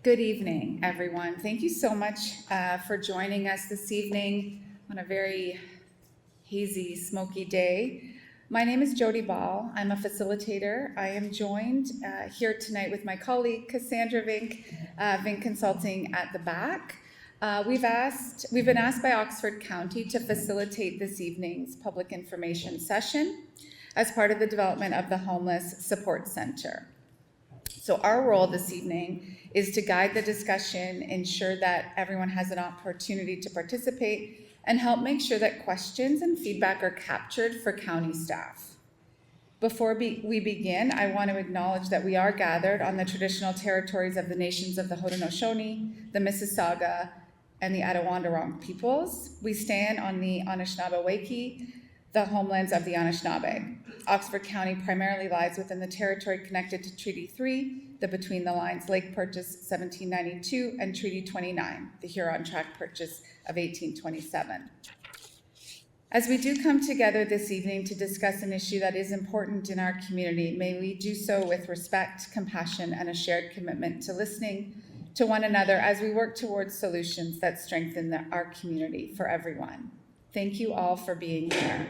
Good evening, everyone. Thank you so much for joining us this evening on a very hazy, smoky day. My name is Jody Ball. I'm a facilitator. I am joined here tonight with my colleague, Cassandra Vink, Vink Consulting at the back. We've been asked by Oxford County to facilitate this evening's public information session as part of the development of the Homeless Support Centre. So our role this evening is to guide the discussion, ensure that everyone has an opportunity to participate, and help make sure that questions and feedback are captured for county staff. Before we begin, I want to acknowledge that we are gathered on the traditional territories of the nations of the Haudenosaunee, the Mississauga, and the Attawandarong peoples. We stand on the Anishinaabe-Waiki, the homelands of the Anishinaabe. Oxford County primarily lies within the territory connected to Treaty 3, the Between the Lines Lake Purchase 1792, and Treaty 29, the Huron Tract Purchase of 1827. As we do come together this evening to discuss an issue that is important in our community, may we do so with respect, compassion, and a shared commitment to listening to one another as we work towards solutions that strengthen our community for everyone. Thank you all for being here.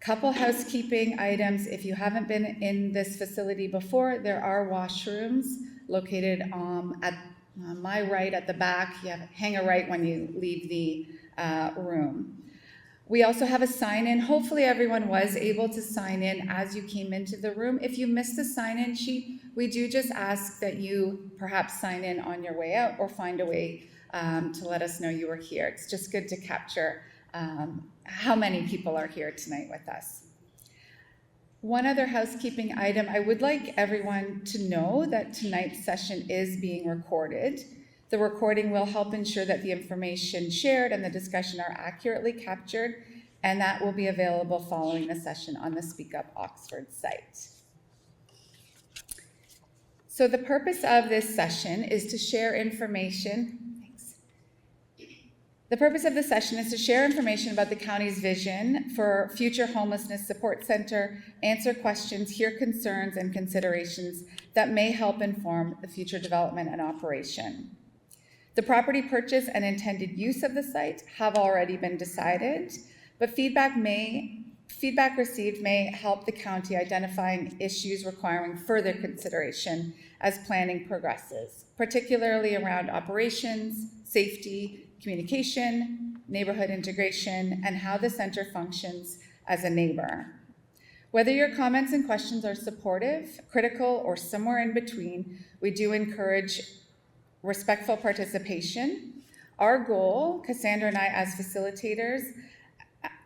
Couple housekeeping items. If you haven't been in this facility before, there are washrooms located at my right at the back. You hang a right when you leave the room. We also have a sign-in. Hopefully everyone was able to sign in as you came into the room. If you missed the sign-in sheet, we do just ask that you perhaps sign in on your way out or find a way to let us know you were here. It's just good to capture how many people are here tonight with us. One other housekeeping item, I would like everyone to know that tonight's session is being recorded. The recording will help ensure that the information shared and the discussion are accurately captured, and that will be available following the session on the Speak Up Oxford site. So the purpose of this session is to share information. The purpose of the session is to share information about the county's vision for future Homelessness Support Centre, answer questions, hear concerns and considerations that may help inform the future development and operation. The property purchase and intended use of the site have already been decided, but feedback received may help the county identifying issues requiring further consideration as planning progresses, particularly around operations, safety, communication, neighborhood integration, and how the center functions as a neighbor. Whether your comments and questions are supportive, critical, or somewhere in between, we do encourage respectful participation. Our goal, Cassandra and I as facilitators,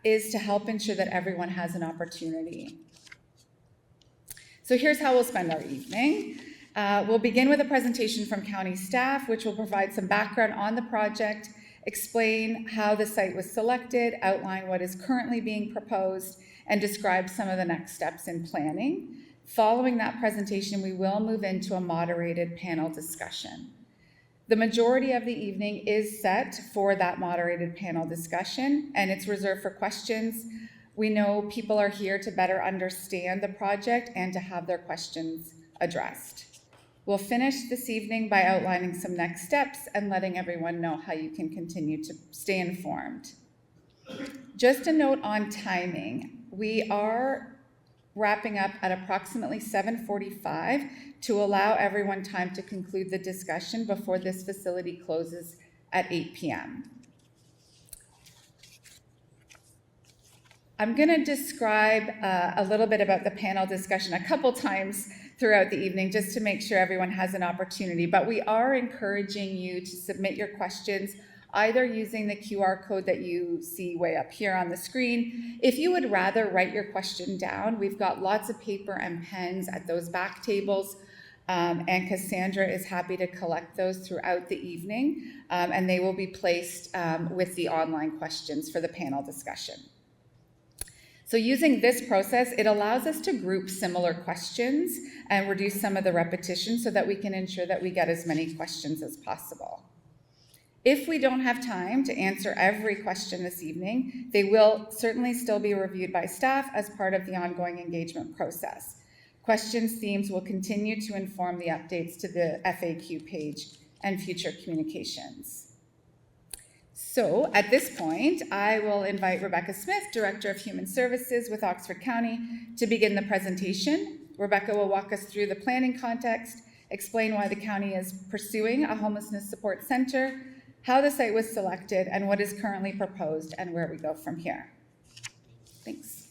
is to help ensure that everyone has an opportunity. So here's how we'll spend our evening. We'll begin with a presentation from county staff, which will provide some background on the project, explain how the site was selected, outline what is currently being proposed, and describe some of the next steps in planning. Following that presentation, we will move into a moderated panel discussion. The majority of the evening is set for that moderated panel discussion, and it's reserved for questions. We know people are here to better understand the project and to have their questions addressed. We'll finish this evening by outlining some next steps and letting everyone know how you can continue to stay informed. Just a note on timing. We are wrapping up at approximately 7:45 to allow everyone time to conclude the discussion before this facility closes at 8 p.m. I'm going to describe a little bit about the panel discussion a couple times throughout the evening just to make sure everyone has an opportunity, but we are encouraging you to submit your questions either using the QR code that you see way up here on the screen. If you would rather write your question down, we've got lots of paper and pens at those back tables, and Cassandra is happy to collect those throughout the evening, and they will be placed with the online questions for the panel discussion. So using this process, it allows us to group similar questions and reduce some of the repetition so that we can ensure that we get as many questions as possible. If we don't have time to answer every question this evening, they will certainly still be reviewed by staff as part of the ongoing engagement process. Questions, themes will continue to inform the updates to the FAQ page and future communications. So at this point, I will invite Rebecca Smith, Director of Human Services with Oxford County, to begin the presentation. Rebecca will walk us through the planning context, explain why the county is pursuing a homelessness support center, how the site was selected, and what is currently proposed, and where we go from here. Thanks.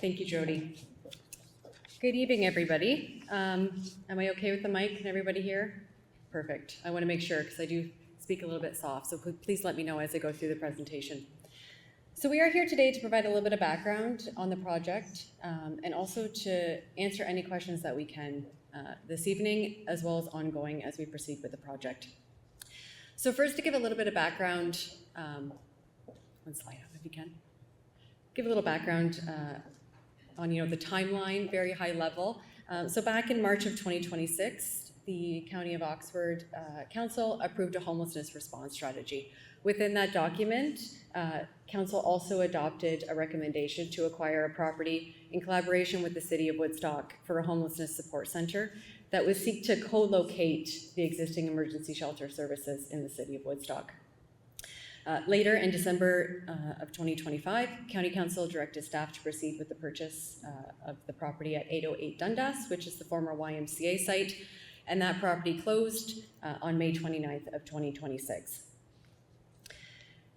Thank you, Jody. Good evening, everybody. Am I okay with the mic? Can everybody hear? Perfect. I want to make sure because I do speak a little bit soft, so please let me know as I go through the presentation. So we are here today to provide a little bit of background on the project and also to answer any questions that we can this evening, as well as ongoing as we proceed with the project. So first, to give a little bit of background, one slide up if you can. Give a little background on the timeline, very high level. So back in March of 2026, the County of Oxford Council approved a homelessness response strategy. Within that document, Council also adopted a recommendation to acquire a property in collaboration with the City of Woodstock for a homelessness support center that would seek to co-locate the existing emergency shelter services in the City of Woodstock. Later in December of 2025, County Council directed staff to proceed with the purchase of the property at 808 Dundas, which is the former YMCA site, and that property closed on May 29th of 2026.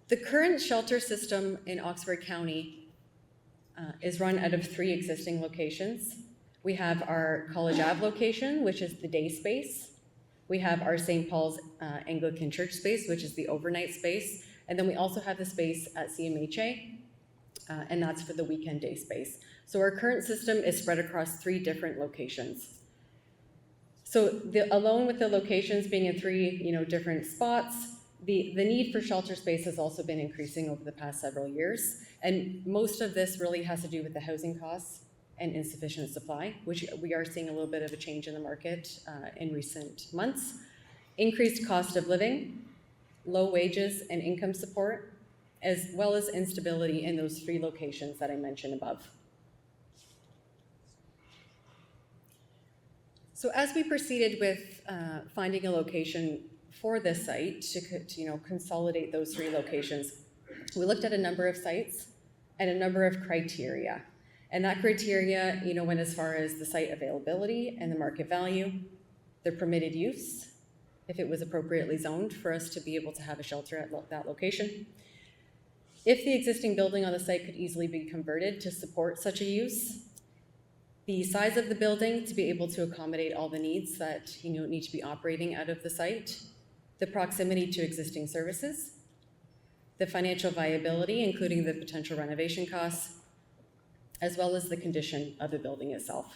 The current shelter system in Oxford County is run out of 3 existing locations. We have our College Ave location, which is the day space. We have our St. Paul's Anglican Church space, which is the overnight space. And then we also have the space at CMHA, and that's for the weekend day space. So our current system is spread across 3 different locations. So along with the locations being in 3 different spots, the need for shelter space has also been increasing over the past several years. And most of this really has to do with the housing costs and insufficient supply, which we are seeing a little bit of a change in the market in recent months. Increased cost of living, low wages and income support, as well as instability in those 3 locations that I mentioned above. So as we proceeded with finding a location for this site to consolidate those 3 locations, we looked at a number of sites and a number of criteria. And that criteria, went as far as the site availability and the market value, the permitted use, if it was appropriately zoned for us to be able to have a shelter at that location, if the existing building on the site could easily be converted to support such a use, the size of the building to be able to accommodate all the needs that need to be operating out of the site, the proximity to existing services, the financial viability, including the potential renovation costs, as well as the condition of the building itself.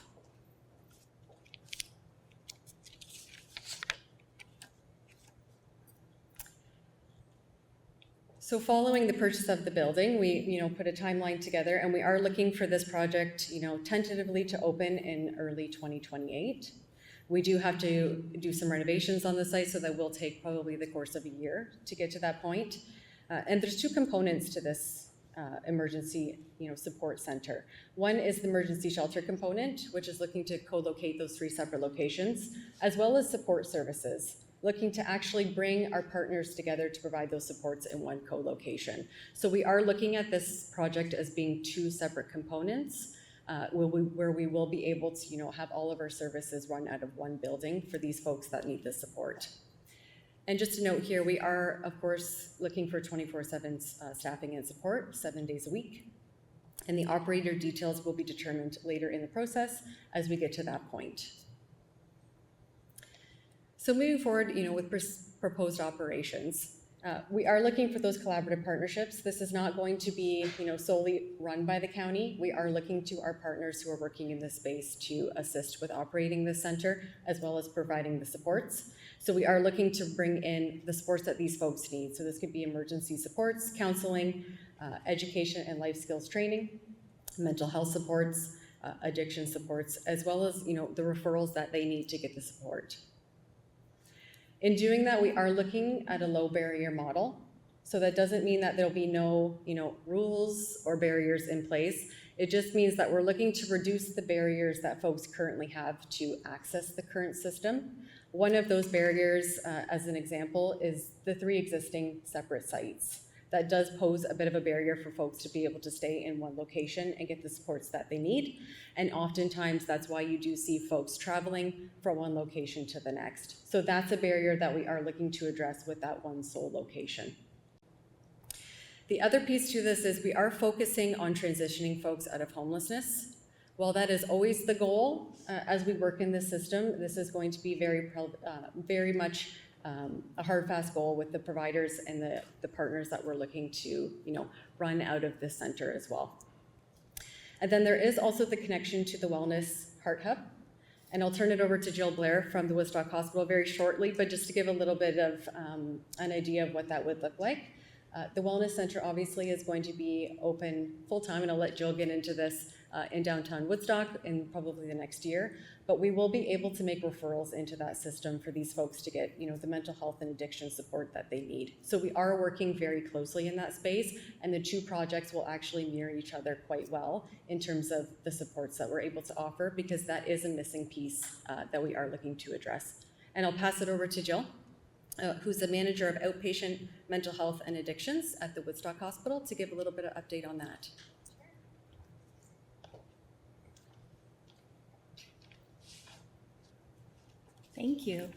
So following the purchase of the building, we put a timeline together, and we are looking for this project tentatively to open in early 2028. We do have to do some renovations on the site, so that will take probably the course of a year to get to that point. And there's 2 components to this emergency support center. One is the emergency shelter component, which is looking to co-locate those 3 separate locations, as well as support services, looking to actually bring our partners together to provide those supports in one co-location. So we are looking at this project as being 2 separate components, where we will be able to have all of our services run out of one building for these folks that need the support. And just to note here, we are, of course, looking for 24/7 staffing and support, 7 days a week. And the operator details will be determined later in the process as we get to that point. So moving forward, with proposed operations, we are looking for those collaborative partnerships. This is not going to be, solely run by the county. We are looking to our partners who are working in this space to assist with operating this center, as well as providing the supports. So we are looking to bring in the supports that these folks need. So this could be emergency supports, counseling, education and life skills training, mental health supports, addiction supports, as well as, the referrals that they need to get the support. In doing that, we are looking at a low barrier model. So that doesn't mean that there'll be no, rules or barriers in place. It just means that we're looking to reduce the barriers that folks currently have to access the current system. One of those barriers, as an example, is the 3 existing separate sites. That does pose a bit of a barrier for folks to be able to stay in one location and get the supports that they need. And oftentimes that's why you do see folks traveling from one location to the next. So that's a barrier that we are looking to address with that one sole location. The other piece to this is we are focusing on transitioning folks out of homelessness. While that is always the goal, as we work in this system, this is going to be very much a hard, fast goal with the providers and the partners that we're looking to, run out of this center as well. And then there is also the connection to the Wellness Heart Hub. And I'll turn it over to Jill Blair from the Woodstock Hospital very shortly, but just to give a little bit of an idea of what that would look like. The Wellness Center obviously is going to be open full-time, and I'll let Jill get into this in downtown Woodstock in probably the next year. But we will be able to make referrals into that system for these folks to get, the mental health and addiction support that they need. So we are working very closely in that space, and the 2 projects will actually mirror each other quite well in terms of the supports that we're able to offer, because that is a missing piece that we are looking to address. And I'll pass it over to Jill, who's the manager of outpatient mental health and addictions at the Woodstock Hospital, to give a little bit of update on that. Thank you.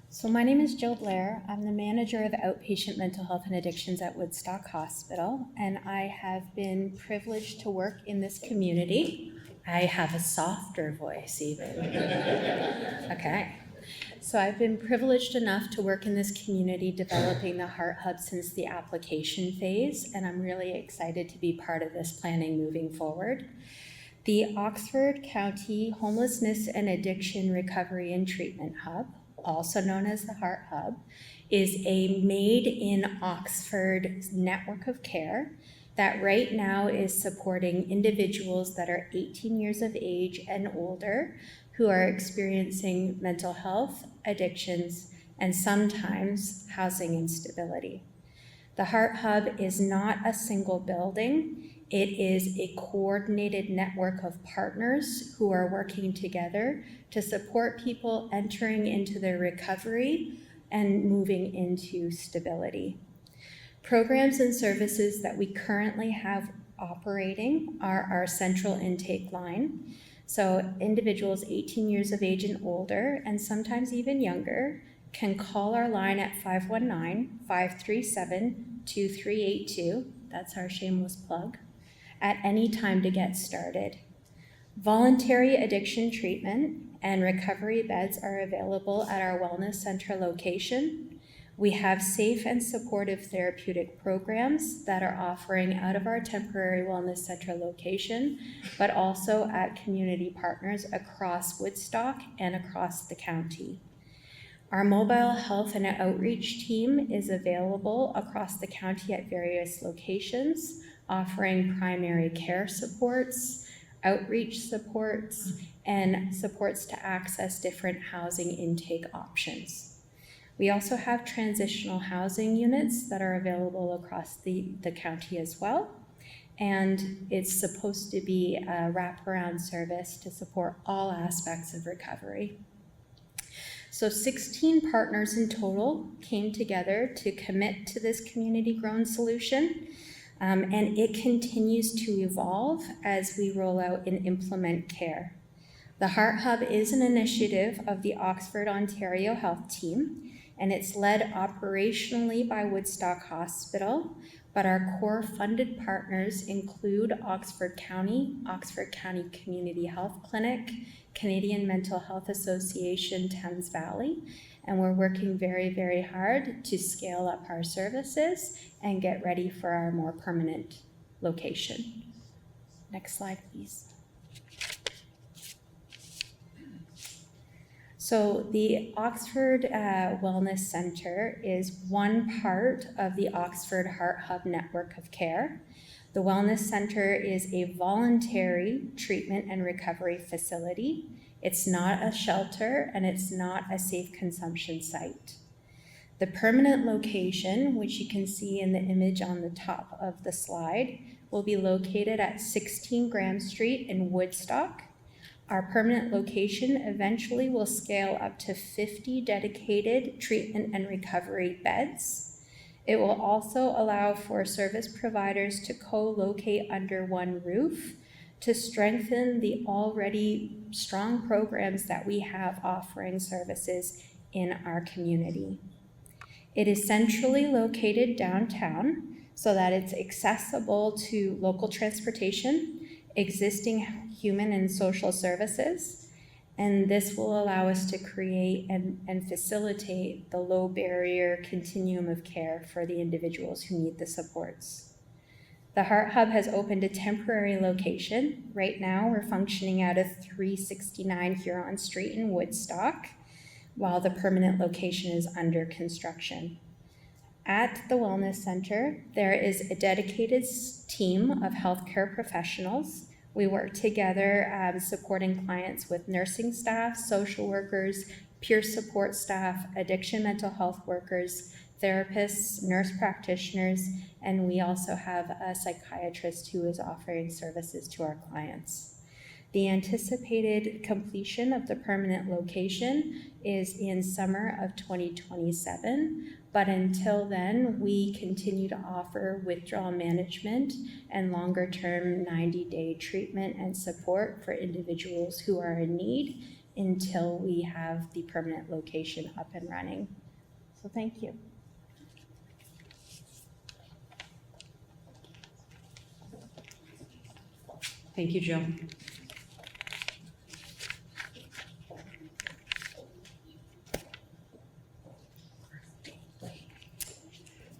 So my name is Jill Blair. I'm the manager of outpatient mental health and addictions at Woodstock Hospital, and I have been privileged to work in this community. I have a softer voice even. Okay. So I've been privileged enough to work in this community developing the Heart Hub since the application phase, and I'm really excited to be part of this planning moving forward. The Oxford County Homelessness and Addiction Recovery and Treatment Hub, also known as the Heart Hub, is a Made in Oxford network of care that right now is supporting individuals that are 18 years of age and older who are experiencing mental health, addictions, and sometimes housing instability. The Heart Hub is not a single building. It is a coordinated network of partners who are working together to support people entering into their recovery and moving into stability. Programs and services that we currently have operating are our central intake line. So individuals 18 years of age and older, and sometimes even younger, can call our line at 519-537-2382. That's our shameless plug. At any time to get started. Voluntary addiction treatment and recovery beds are available at our Wellness Center location. We have safe and supportive therapeutic programs that are offering out of our temporary Wellness Center location, but also at community partners across Woodstock and across the county. Our mobile health and outreach team is available across the county at various locations, offering primary care supports, outreach supports, and supports to access different housing intake options. We also have transitional housing units that are available across the county as well, and it's supposed to be a wraparound service to support all aspects of recovery. So 16 partners in total came together to commit to this community-grown solution. And it continues to evolve as we roll out and implement care. The Heart Hub is an initiative of the Oxford, Ontario Health Team, and it's led operationally by Woodstock Hospital, but our core funded partners include Oxford County Community Health Clinic, Canadian Mental Health Association, Thames Valley, and we're working very, very hard to scale up our services and get ready for our more permanent location. Next slide, please. So the Oxford Wellness Centre is one part of the Oxford Heart Hub network of care. The Wellness Centre is a voluntary treatment and recovery facility. It's not a shelter, and it's not a safe consumption site. The permanent location, which you can see in the image on the top of the slide, will be located at 16 Graham Street in Woodstock. Our permanent location eventually will scale up to 50 dedicated treatment and recovery beds. It will also allow for service providers to co-locate under one roof to strengthen the already strong programs that we have offering services in our community. It is centrally located downtown so that it's accessible to local transportation, existing human and social services, and this will allow us to create and facilitate the low barrier continuum of care for the individuals who need the supports. The Heart Hub has opened a temporary location. Right now, we're functioning out of 369 Huron Street in Woodstock, while the permanent location is under construction. At the Wellness Center, there is a dedicated team of healthcare professionals. We work together supporting clients with nursing staff, social workers, peer support staff, addiction mental health workers, therapists, nurse practitioners, and we also have a psychiatrist who is offering services to our clients. The anticipated completion of the permanent location is in summer of 2027, but until then, we continue to offer withdrawal management and longer-term 90-day treatment and support for individuals who are in need until we have the permanent location up and running. So thank you. Thank you, Jill.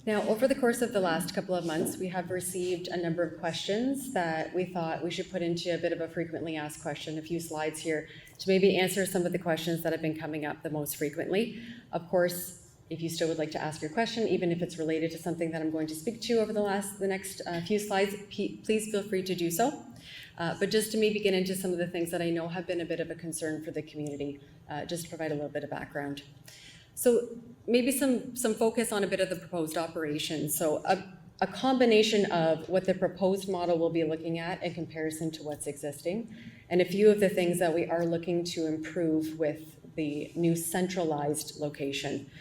Now, over the course of the last couple of months, we have received a number of questions that we thought we should put into a bit of a frequently asked question, a few slides here, to maybe answer some of the questions that have been coming up the most frequently. Of course, if you still would like to ask your question, even if it's related to something that I'm going to speak to over the next few slides, please feel free to do so. But just to maybe get into some of the things that I know have been a bit of a concern for the community, just to provide a little bit of background. So maybe some focus on a bit of the proposed operation. So a combination of what the proposed model will be looking at in comparison to what's existing, and a few of the things that we are looking to improve with the new centralized location.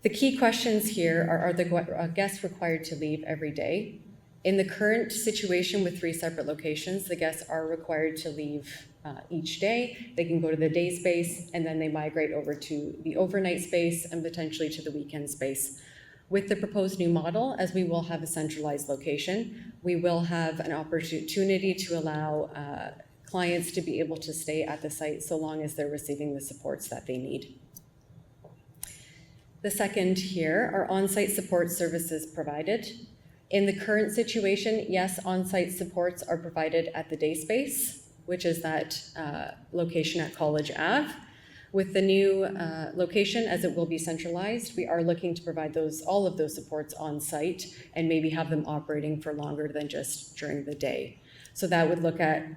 The key questions here are the guests required to leave every day? In the current situation with 3 separate locations, the guests are required to leave each day. They can go to the day space and then they migrate over to the overnight space and potentially to the weekend space. With the proposed new model, as we will have a centralized location, we will have an opportunity to allow clients to be able to stay at the site so long as they're receiving the supports that they need. The second here are on-site support services provided. In the current situation, yes, on-site supports are provided at the day space, which is that location at College Ave. With the new location, as it will be centralized, we are looking to provide all of those supports on site and maybe have them operating for longer than just during the day. So that would look at,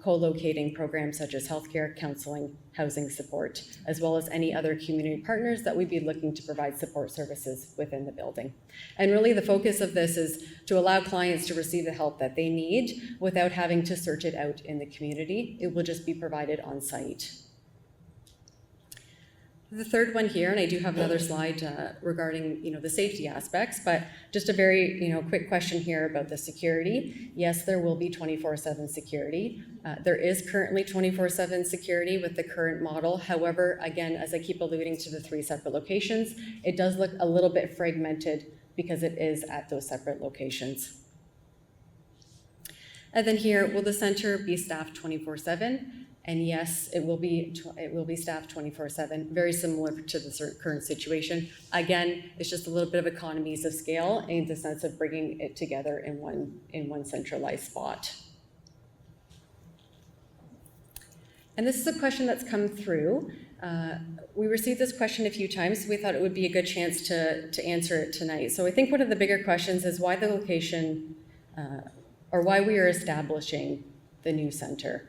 co-locating programs such as healthcare, counseling, housing support, as well as any other community partners that we'd be looking to provide support services within the building. And really the focus of this is to allow clients to receive the help that they need without having to search it out in the community. It will just be provided on site. The third one here, and I do have another slide regarding the safety aspects, but just a very quick question here about the security. Yes, there will be 24/7 security. There is currently 24/7 security with the current model. However, again, as I keep alluding to the 3 separate locations, it does look a little bit fragmented because it is at those separate locations. And then here, will the center be staffed 24/7? And yes, it will be staffed 24/7, very similar to the current situation. Again, it's just a little bit of economies of scale in the sense of bringing it together in one centralized spot. And this is a question that's come through. We received this question a few times, so we thought it would be a good chance to answer it tonight. So I think one of the bigger questions is why the location, or why we are establishing the new center.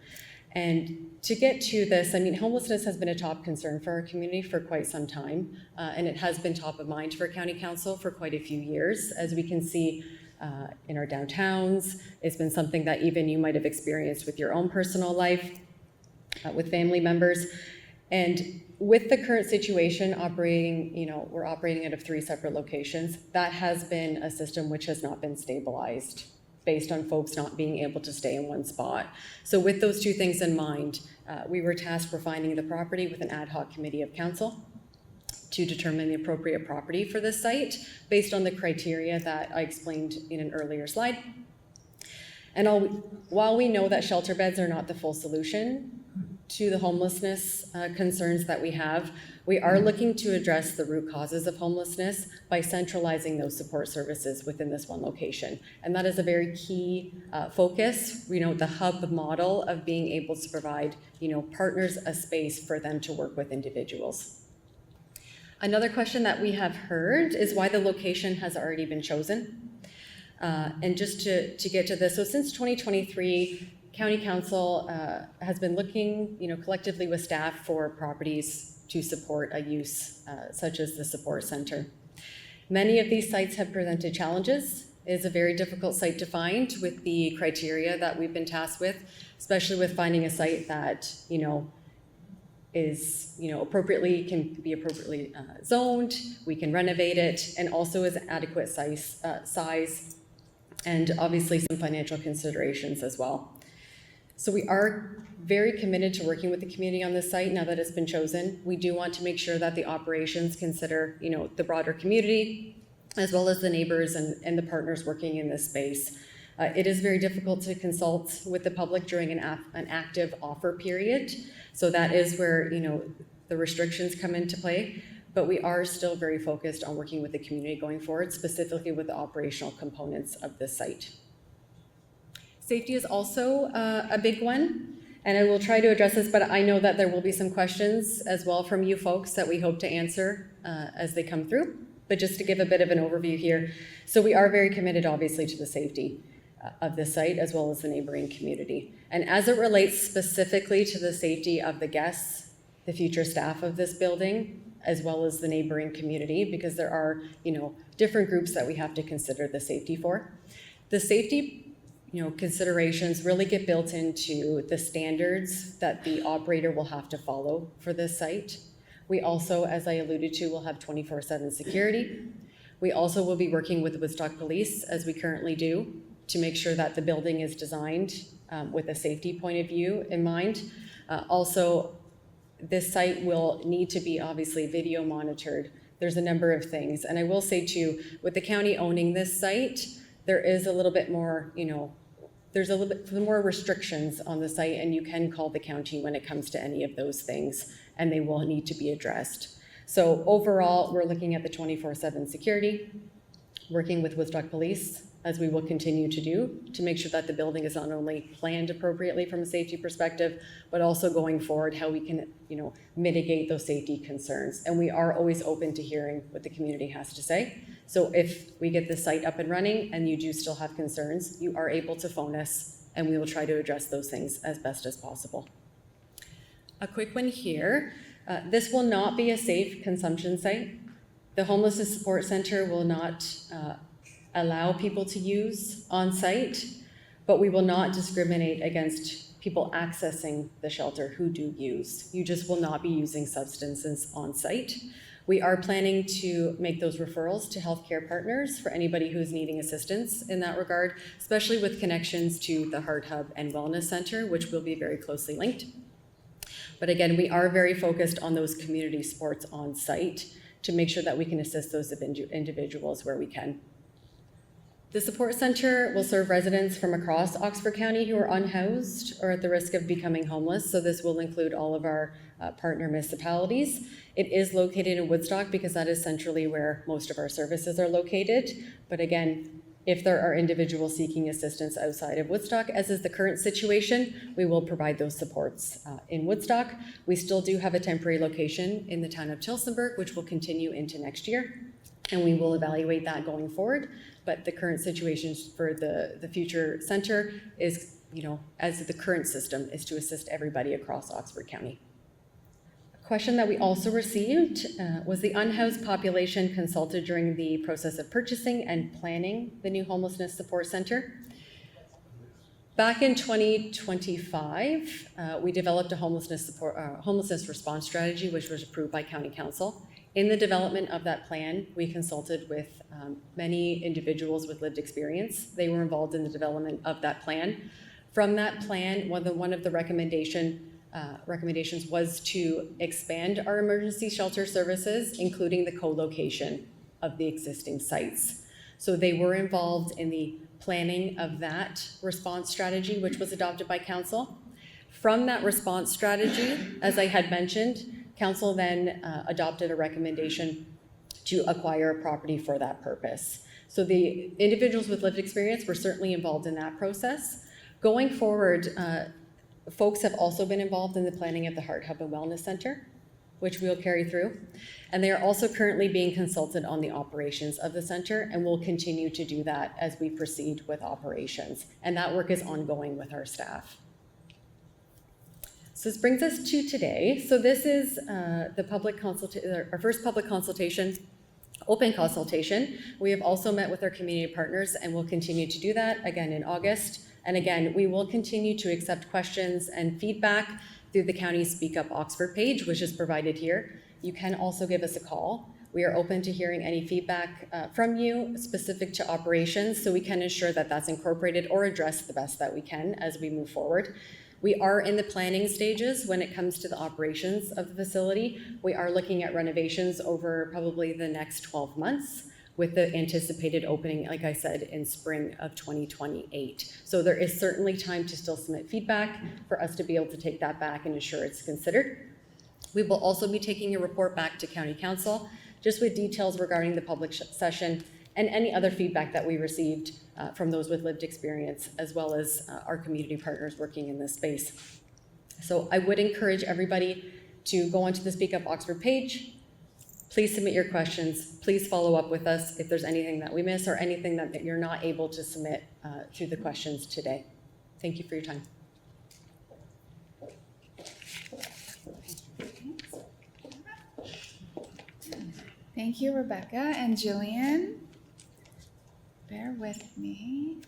And to get to this, homelessness has been a top concern for our community for quite some time, and it has been top of mind for County Council for quite a few years. As we can see, in our downtowns. It's been something that even you might have experienced with your own personal life, with family members. And with the current situation operating, we're operating out of 3 separate locations. That has been a system which has not been stabilized based on folks not being able to stay in one spot. So with those 2 things in mind, we were tasked for finding the property with an ad hoc committee of council to determine the appropriate property for this site based on the criteria that I explained in an earlier slide. And while we know that shelter beds are not the full solution to the homelessness concerns that we have, we are looking to address the root causes of homelessness by centralizing those support services within this one location. And that is a very key focus, the hub model of being able to provide, partners a space for them to work with individuals. Another question that we have heard is why the location has already been chosen. And just to get to this, so since 2023, County Council has been looking, collectively with staff for properties to support a use such as the support center. Many of these sites have presented challenges. It is a very difficult site to find with the criteria that we've been tasked with, especially with finding a site that, is, can be appropriately zoned, we can renovate it, and also is adequate size, and obviously some financial considerations as well. So we are very committed to working with the community on this site now that it's been chosen. We do want to make sure that the operations consider, the broader community, as well as the neighbors and the partners working in this space. It is very difficult to consult with the public during an active offer period. So that is where, the restrictions come into play. But we are still very focused on working with the community going forward, specifically with the operational components of this site. Safety is also a big one, and I will try to address this, but I know that there will be some questions as well from you folks that we hope to answer as they come through. But just to give a bit of an overview here, so we are very committed, obviously, to the safety of this site as well as the neighboring community. And as it relates specifically to the safety of the guests, the future staff of this building, as well as the neighboring community, because there are, different groups that we have to consider the safety for. The safety considerations really get built into the standards that the operator will have to follow for this site. We also, as I alluded to, will have 24/7 security. We also will be working with the Woodstock Police, as we currently do, to make sure that the building is designed with a safety point of view in mind. Also, this site will need to be obviously video monitored. There's a number of things. And I will say too, with the county owning this site, there is a little bit more, there's a little bit more restrictions on the site, and you can call the county when it comes to any of those things, and they will need to be addressed. So overall, we're looking at the 24/7 security, working with Woodstock Police, as we will continue to do, to make sure that the building is not only planned appropriately from a safety perspective, but also going forward, how we can, mitigate those safety concerns. And we are always open to hearing what the community has to say. So if we get the site up and running and you do still have concerns, you are able to phone us and we will try to address those things as best as possible. A quick one here. This will not be a safe consumption site. The Homelessness Support Centre will not allow people to use on site, but we will not discriminate against people accessing the shelter who do use. You just will not be using substances on site. We are planning to make those referrals to healthcare partners for anybody who's needing assistance in that regard, especially with connections to the Heart Hub and Wellness Center, which will be very closely linked. But again, we are very focused on those community supports on site to make sure that we can assist those individuals where we can. The support center will serve residents from across Oxford County who are unhoused or at the risk of becoming homeless. So this will include all of our partner municipalities. It is located in Woodstock because that is centrally where most of our services are located. But again, if there are individuals seeking assistance outside of Woodstock, as is the current situation, we will provide those supports in Woodstock. We still do have a temporary location in the town of Tillsonburg, which will continue into next year, and we will evaluate that going forward. But the current situation for the future center is, as the current system, is to assist everybody across Oxford County. A Question that we also received was the unhoused population consulted during the process of purchasing and planning the new Homelessness Support Centre. Back in 2025, we developed a homelessness response strategy, which was approved by County Council. In the development of that plan, we consulted with many individuals with lived experience. They were involved in the development of that plan. From that plan, one of the recommendations was to expand our emergency shelter services, including the co-location of the existing sites. So they were involved in the planning of that response strategy, which was adopted by Council. From that response strategy, as I had mentioned, Council then adopted a recommendation to acquire a property for that purpose. So the individuals with lived experience were certainly involved in that process. Going forward, folks have also been involved in the planning of the Heart Hub and Wellness Centre, which we'll carry through. And they are also currently being consulted on the operations of the center, and will continue to do that as we proceed with operations. And that work is ongoing with our staff. So this brings us to today. So this is our first public consultation, open consultation. We have also met with our community partners, and we'll continue to do that again in August. And again, we will continue to accept questions and feedback through the County Speak Up Oxford page, which is provided here. You can also give us a call. We are open to hearing any feedback from you specific to operations, so we can ensure that that's incorporated or addressed the best that we can as we move forward. We are in the planning stages when it comes to the operations of the facility. We are looking at renovations over probably the next 12 months with the anticipated opening, like I said, in spring of 2028. So there is certainly time to still submit feedback for us to be able to take that back and ensure it's considered. We will also be taking a report back to County Council, just with details regarding the public session and any other feedback that we received from those with lived experience, as well as our community partners working in this space. So I would encourage everybody to go onto the Speak Up Oxford page. Please submit your questions. Please follow up with us if there's anything that we miss or anything that you're not able to submit through the questions today. Thank you for your time. Thank you, Rebecca and Jillian. Bear with me.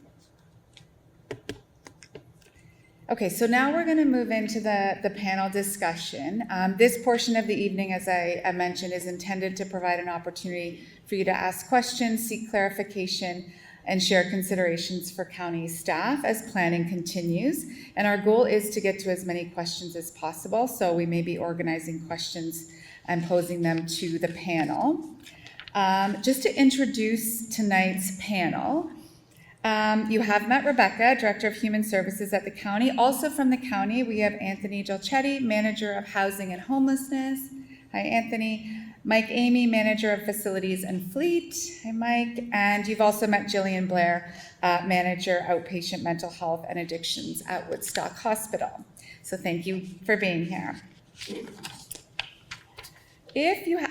Okay, so now we're going to move into the panel discussion. This portion of the evening, as I mentioned, is intended to provide an opportunity for you to ask questions, seek clarification, and share considerations for county staff as planning continues. And our goal is to get to as many questions as possible, so we may be organizing questions and posing them to the panel. Just to introduce tonight's panel, you have met Rebecca, Director of Human Services at the county. Also from the county, we have Anthony Gilcetti, Manager of Housing and Homelessness. Hi, Anthony. Mike Amy, Manager of Facilities and Fleet. Hi, Mike. And you've also met Jillian Blair, Manager, Outpatient Mental Health and Addictions at Woodstock Hospital. So thank you for being here.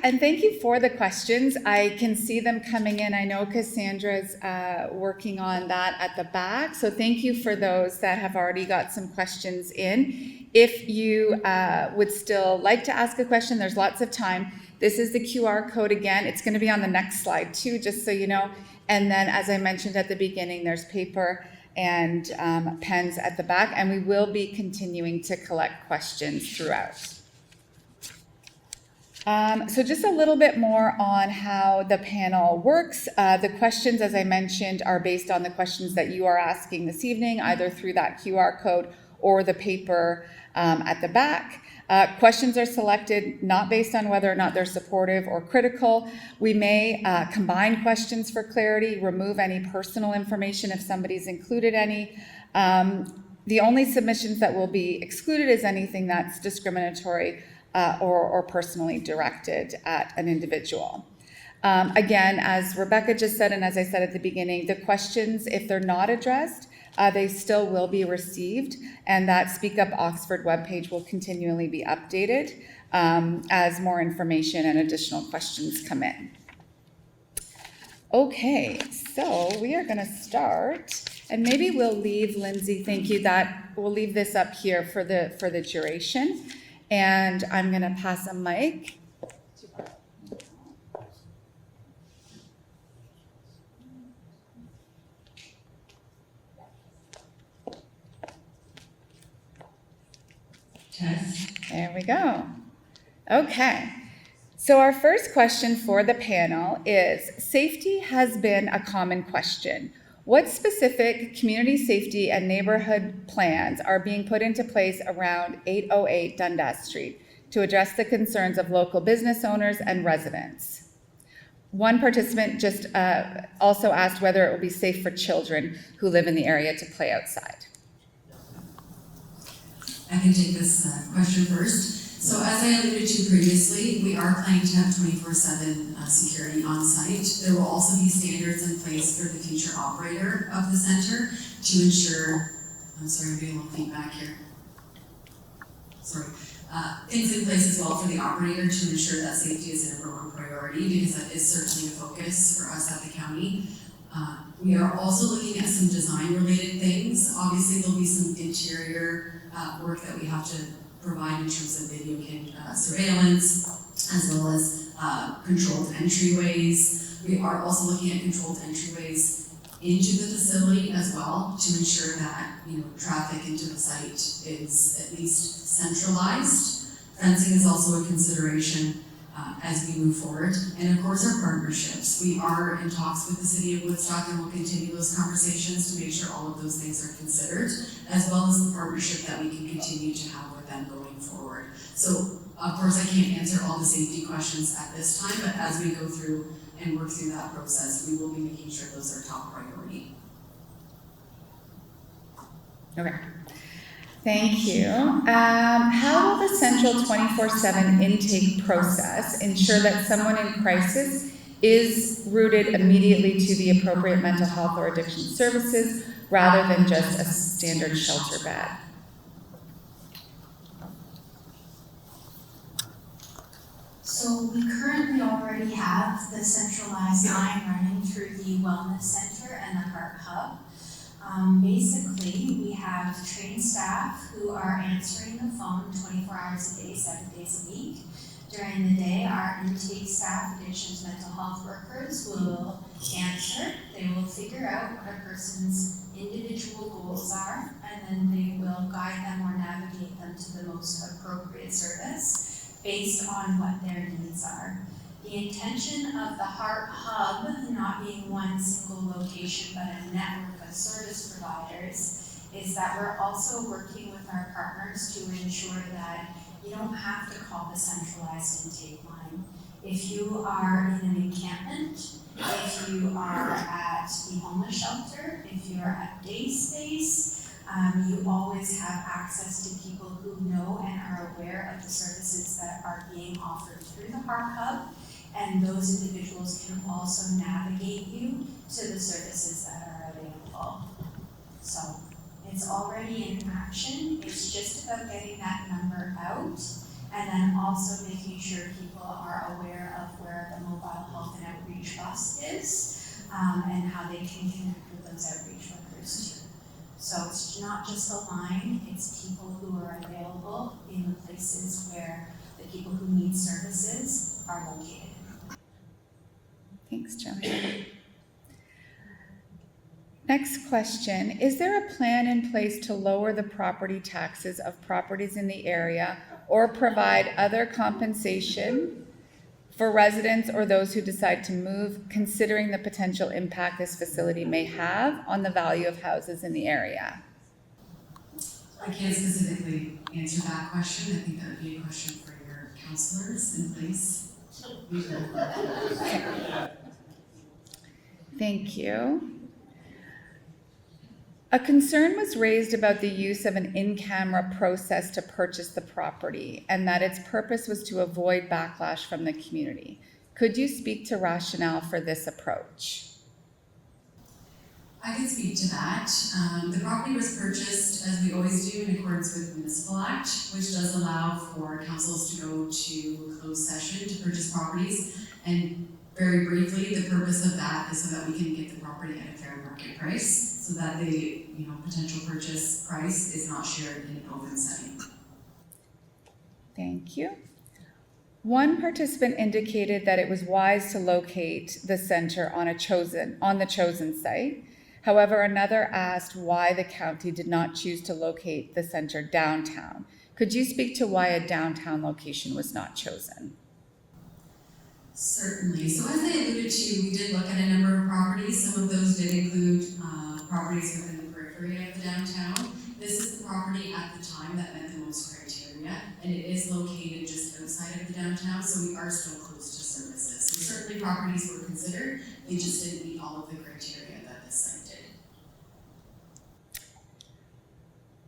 And thank you for the questions. I can see them coming in. I know Cassandra's working on that at the back. So thank you for those that have already got some questions in. If you would still like to ask a question, there's lots of time. This is the QR code again. It's going to be on the next slide too, just so you know. And then, as I mentioned at the beginning, there's paper and pens at the back, and we will be continuing to collect questions throughout. So just a little bit more on how the panel works. The questions, as I mentioned, are based on the questions that you are asking this evening, either through that QR code or the paper at the back. Questions are selected not based on whether or not they're supportive or critical. We may combine questions for clarity, remove any personal information if somebody's included any. The only submissions that will be excluded is anything that's discriminatory or personally directed at an individual. Again, as Rebecca just said, and as I said at the beginning, the questions, if they're not addressed, they still will be received, and that Speak Up Oxford webpage will continually be updated as more information and additional questions come in. Okay, so we are going to start, and maybe we'll leave, Lindsay, thank you, that we'll leave this up here for the duration. And I'm going to pass a mic. Test. There we go. Okay. So our first question for the panel is, safety has been a common question. What specific community safety and neighborhood plans are being put into place around 808 Dundas Street to address the concerns of local business owners and residents? One participant just also asked whether it will be safe for children who live in the area to play outside. I can take this question first. So as I alluded to previously, we are planning to have 24/7 security on site. There will also be standards in place for the future operator of the center to ensure, I'm sorry, I'm getting a little feedback here. Sorry. Things in place as well for the operator to ensure that safety is a number one priority, because that is certainly a focus for us at the county. We are also looking at some design related things. Obviously there'll be some interior work that we have to provide in terms of video surveillance, as well as controlled entryways. We are also looking at controlled entryways into the facility as well to ensure that traffic into the site is at least centralized. Fencing is also a consideration as we move forward. And of course our partnerships. We are in talks with the City of Woodstock and will continue those conversations to make sure all of those things are considered, as well as the partnership that we can continue to have with them going forward. So of course I can't answer all the safety questions at this time, but as we go through and work through that process, we will be making sure those are top priority. Okay. Thank you. How will the central 24/7 intake process ensure that someone in crisis is routed immediately to the appropriate mental health or addiction services rather than just a standard shelter bed? So we currently already have the centralized line running through the Wellness Center and the Heart Hub. Basically, we have trained staff who are answering the phone 24 hours a day, 7 days a week. During the day, our intake staff, addictions mental health workers, will answer. They will figure out what a person's individual goals are, and then they will guide them or navigate them to the most appropriate service based on what their needs are. The intention of the Heart Hub not being one single location but a network of service providers is that we're also working with our partners to ensure that you don't have to call the centralized intake line. If you are in an encampment, if you are at the homeless shelter, if you're at day space, you always have access to people who know and are aware of the services that are being offered through the Heart Hub, and those individuals can also navigate you to the services that are available. So it's already in action. It's just about getting that number out, and then also making sure people are aware of where the mobile health and outreach bus is, and how they can connect with those outreach workers too. So it's not just a line, it's people who are available in the places where the people who need services are located. Thanks, Joanne. Next question, is there a plan in place to lower the property taxes of properties in the area or provide other compensation for residents or those who decide to move, considering the potential impact this facility may have on the value of houses in the area? I can't specifically answer that question. I think that would be a question for your counselors in place. Okay. Thank you. A concern was raised about the use of an in-camera process to purchase the property and that its purpose was to avoid backlash from the community. Could you speak to rationale for this approach? I can speak to that. The property was purchased, as we always do, in accordance with the Municipal Act, which does allow for councils to go to closed session to purchase properties. And very briefly, the purpose of that is so that we can get the property at a fair market price, so that the potential purchase price is not shared in an open setting. Thank you. One participant indicated that it was wise to locate the center on the chosen site. However, another asked why the county did not choose to locate the center downtown. Could you speak to why a downtown location was not chosen? Certainly. So as I alluded to, we did look at a number of properties. Some of those did include properties within the periphery of the downtown. This is the property at the time that met the most criteria, and it is located just outside of the downtown, so we are still close to services. So certainly properties were considered, they just didn't meet all of the criteria that this site did.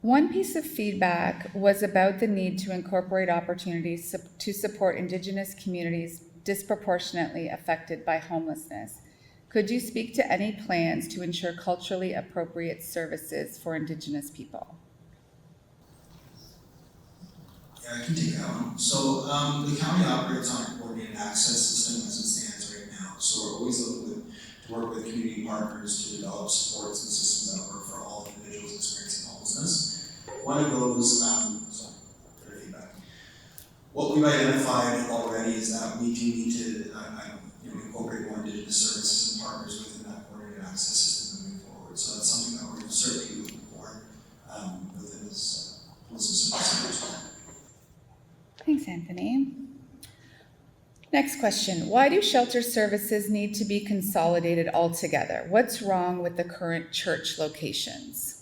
One piece of feedback was about the need to incorporate opportunities to support Indigenous communities disproportionately affected by homelessness. Could you speak to any plans to ensure culturally appropriate services for Indigenous people? Yeah, I can take that one. So the county operates on a coordinated access system as it stands right now. So we're always looking to work with community partners to develop supports and systems that work for all individuals experiencing homelessness. One of those, what we've identified already is that we do need to incorporate more Indigenous services and partners within that coordinated access system moving forward. So that's something that we're certainly looking for within this homelessness support center as well. Thanks, Anthony. Next question. Why do shelter services need to be consolidated altogether? What's wrong with the current church locations?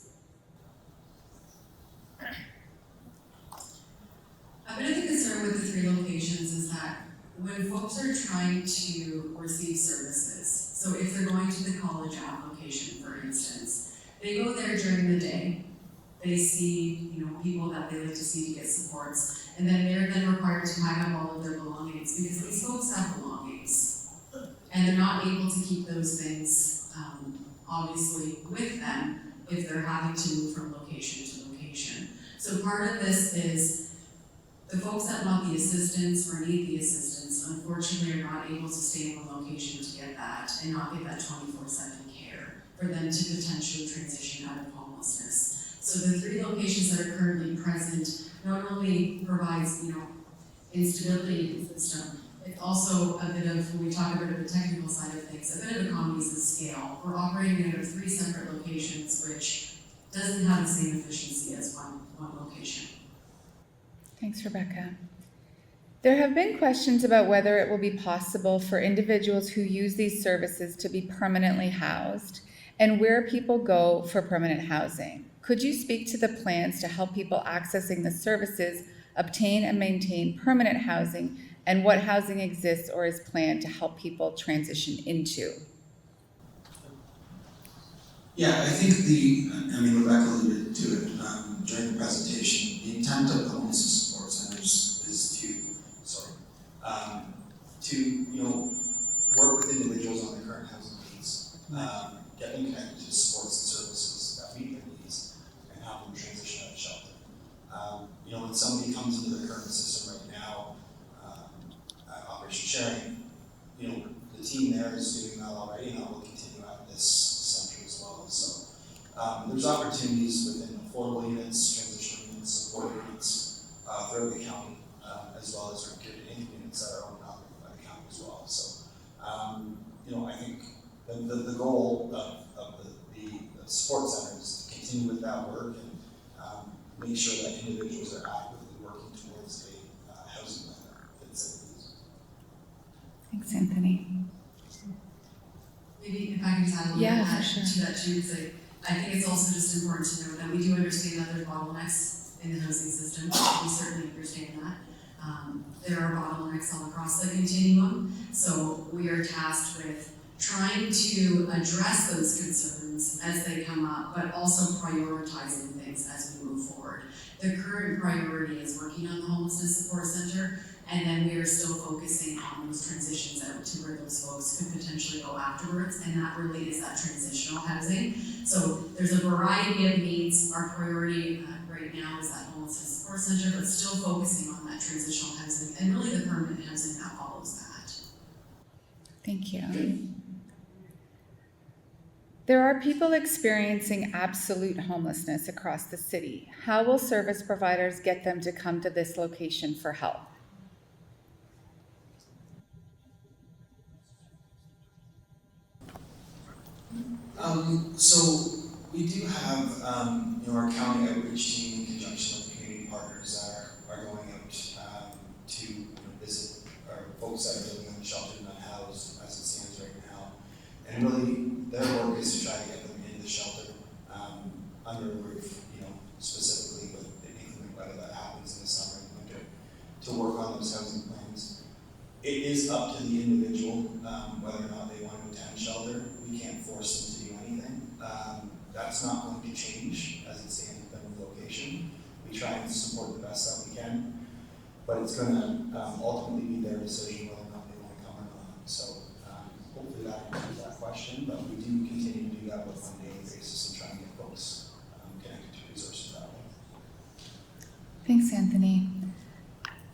A bit of the concern with the 3 locations is that when folks are trying to receive services, so if they're going to the college application, for instance, they go there during the day, they see, people that they like to see to get supports, and then they're then required to pack up all of their belongings because these folks have belongings, and they're not able to keep those things, obviously, with them if they're having to move from location to location. So part of this is the folks that want the assistance or need the assistance, unfortunately, are not able to stay in one location to get that and not get that 24/7 care for them to potentially transition out of homelessness. So the 3 locations that are currently present not only provides, instability in the system, it's also a bit of, when we talk about the technical side of things, a bit of economies of scale. We're operating out of 3 separate locations, which doesn't have the same efficiency as one location. Thanks, Rebecca. There have been questions about whether it will be possible for individuals who use these services to be permanently housed and where people go for permanent housing. Could you speak to the plans to help people accessing the services obtain and maintain permanent housing and what housing exists or is planned to help people transition into? Yeah, I think Rebecca alluded to it during the presentation. The intent of the Homelessness Support Centers is to work with individuals on their current housing needs, get them connected to supports and services that meet their needs, and help them transition out of shelter. When somebody comes into the current system right now, Operation Sharing, the team there is doing that already, and that will continue at this center as well. So there's opportunities within affordable units, transitional units, support units throughout the county, as well as recruited units that are owned and operated by the county as well. So, I think the goal of the support center is to continue with that work and make sure that individuals are actively working towards a housing that fits their needs. Thanks, Anthony. Maybe if I can just add a little bit to that too, because I think it's also just important to know that we do understand that there's bottlenecks in the housing system. We certainly understand that. There are bottlenecks all across the continuum, so we are tasked with trying to address those concerns as they come up, but also prioritizing things as we move forward. The current priority is working on the Homelessness Support Centre, and then we are still focusing on those transitions out to where those folks could potentially go afterwards, and that really is that transitional housing. So there's a variety of needs. Our priority right now is that Homelessness Support Centre, but still focusing on that transitional housing and really the permanent housing that follows that. Thank you. There are people experiencing absolute homelessness across the city. How will service providers get them to come to this location for help? So we do have, our county outreach team in conjunction with community partners are going out, to, visit our folks that are living in shelter and unhoused as it stands right now. And really, their work is to try to get them in the shelter, under a roof, specifically with anything whether that happens in the summer and winter, to work on those housing plans. It is up to the individual, whether or not they want to attend shelter. We can't force them to do anything. That's not going to change as it stands within the location. We try and support the best that we can, but it's going to ultimately be their decision whether or not they want to come or not. So hopefully that answers that question, but we do continue to do that with on a daily basis and try and get folks connected to resources that way. Thanks, Anthony.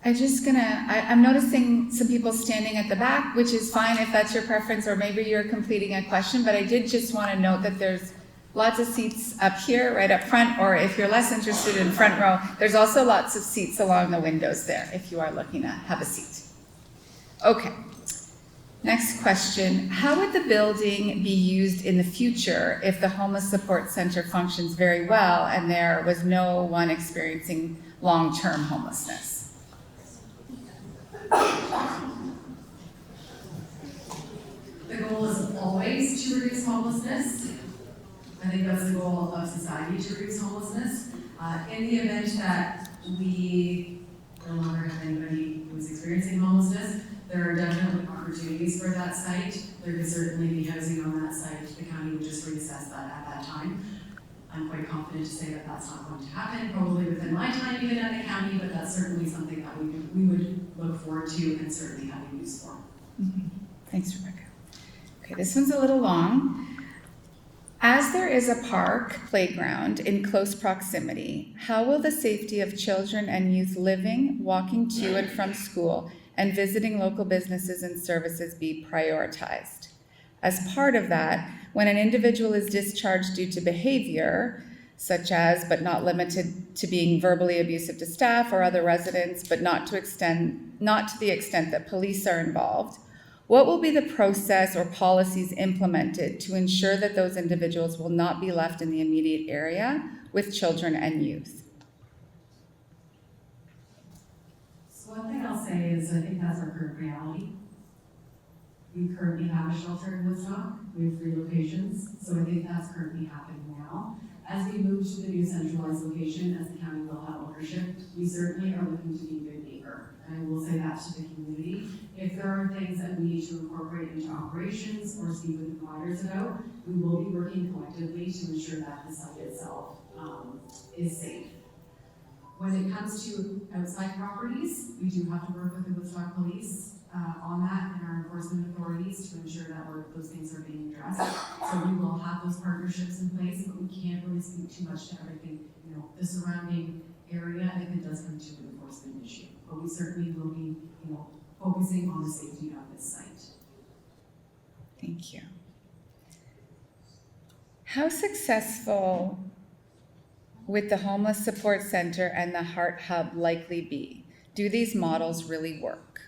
I'm noticing some people standing at the back, which is fine if that's your preference, or maybe you're completing a question, but I did just want to note that there's lots of seats up here, right up front, or if you're less interested in front row, there's also lots of seats along the windows there if you are looking to have a seat. Okay. Next question. How would the building be used in the future if the Homeless Support Centre functions very well and there was no one experiencing long-term homelessness? The goal is always to reduce homelessness. I think that's the goal of society, to reduce homelessness. In the event that we no longer have anybody who's experiencing homelessness, there are definitely opportunities for that site. There could certainly be housing on that site. The county would just reassess that at that time. I'm quite confident to say that that's not going to happen, probably within my time even at the county, but that's certainly something that we would look forward to and certainly have a use for. Mm-hmm. Thanks, Rebecca. Okay, this one's a little long. As there is a park playground in close proximity, how will the safety of children and youth living, walking to and from school, and visiting local businesses and services be prioritized? As part of that, when an individual is discharged due to behavior, such as but not limited to being verbally abusive to staff or other residents, but not to the extent that police are involved, what will be the process or policies implemented to ensure that those individuals will not be left in the immediate area with children and youth? So one thing I'll say is I think that's our current reality. We currently have a shelter in Woodstock. We have 3 locations, so I think that's currently happening now. As we move to the new centralized location, as the county will have ownership, we certainly are looking to be a good neighbor. And I will say that to the community. If there are things that we need to incorporate into operations or speak with the providers about, we will be working collectively to ensure that the site itself is safe. When it comes to outside properties, we do have to work with the Woodstock Police on that and our enforcement authorities to ensure that those things are being addressed. So we will have those partnerships in place, but we can't really speak too much to everything, the surrounding area if it does come to an enforcement issue. But we certainly will be, focusing on the safety of this site. Thank you. How successful would the Homeless Support Centre and the Heart Hub likely be? Do these models really work?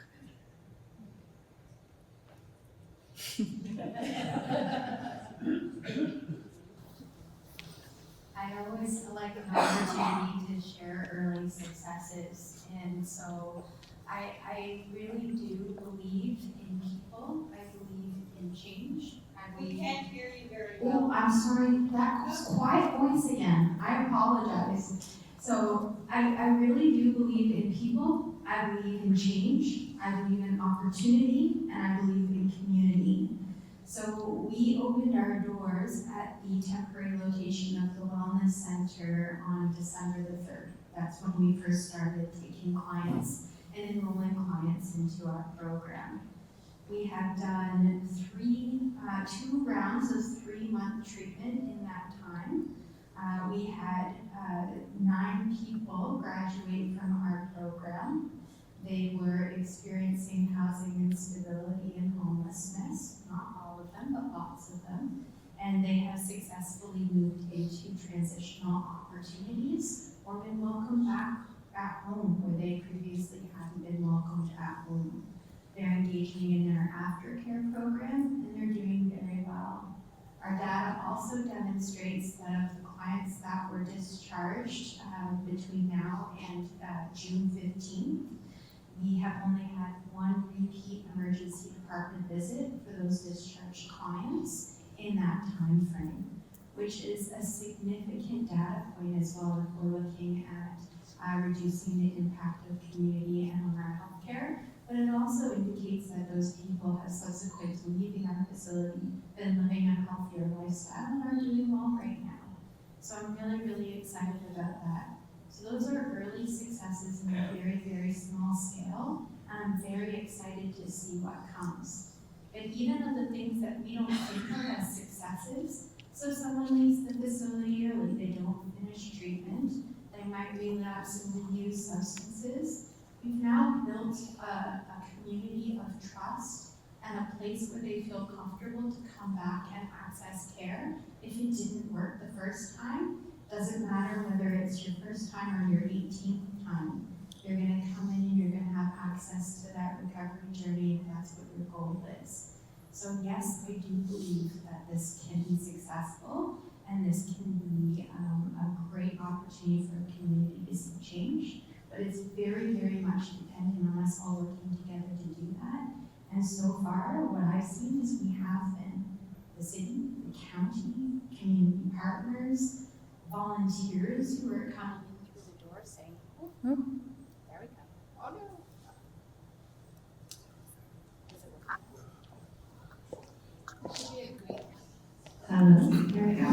I always like an opportunity to share early successes, and so I really do believe in people. I believe in change. We can't hear you very Oh, well. I'm sorry, that was quiet voice again. I apologize. So I really do believe in people. I believe in change. I believe in opportunity, and I believe in community. So we opened our doors at the temporary location of the Wellness Center on December the 3rd. That's when we first started taking clients and enrolling clients into our program. We have done 2 rounds of 3-month treatment in that time. We had 9 people graduate from our program. They were experiencing housing instability and homelessness, not all of them, but lots of them. and they have successfully moved into transitional opportunities or been welcomed back at home where they previously hadn't been welcomed at home. They're engaging in our aftercare program and they're doing very well. Our data also demonstrates that of the clients that were discharged between now and June 15th, we have only had one repeat emergency department visit for those discharged clients in that time frame, which is a significant data point as well if we're looking at reducing the impact of community and on our healthcare. But it also indicates that those people have subsequent to leaving our facility been living a healthier lifestyle and are doing well right now. So I'm really, really excited about that. So those are early successes in a very, very small scale. I'm very excited to see what comes. But even of the things that we don't think of as successes, so someone leaves the facility early, they don't finish treatment, they might relapse and reuse substances. We've now built a community of trust and a place where they feel comfortable to come back and access care. If it didn't work the first time, doesn't matter whether it's your first time or your 18th time, you're gonna come in and you're gonna have access to that recovery journey if that's what your goal is. So yes, I do believe that this can be successful and this can be a great opportunity for a community to see change. But it's very, very much dependent on us all working together to do that. And so far, what I've seen is we have been the city, the county, community partners, volunteers who are coming through the door saying, oh, there we go. Oh no. There we go.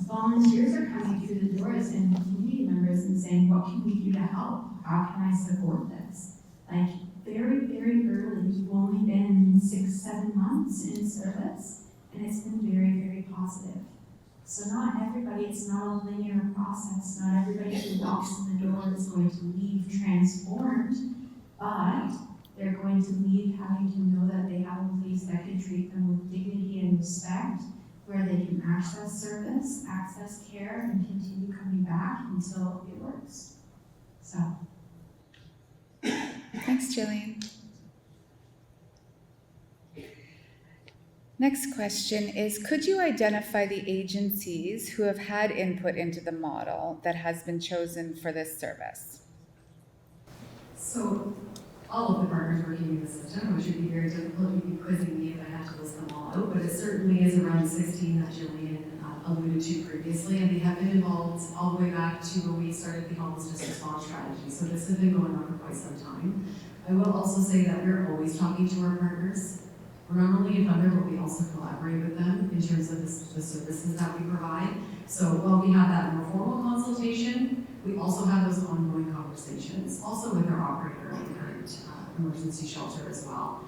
Volunteers are coming through the doors and community members and saying, what can we do to help? How can I support this? Like very, very early, we've only been 6-7 months in service and it's been very, very positive. So not everybody, it's not a linear process. Not everybody who walks in the door is going to leave transformed, but they're going to leave having to know that they have a place that can treat them with dignity and respect, where they can access service, access care, and continue coming back until it works. So. Thanks, Jillian. Next question is, could you identify the agencies who have had input into the model that has been chosen for this service? So all of the partners working in the system, which would be very difficult, you'd be quizzing me if I had to list them all out, but it certainly is around 16 that Jillian alluded to previously, and they have been involved all the way back to when we started the homelessness response strategy. So this has been going on for quite some time. I will also say that we're always talking to our partners. We're not only in Thunder, but we also collaborate with them in terms of the services that we provide. So while we have that more formal consultation, we also have those ongoing conversations, also with our operator in the current emergency shelter as well.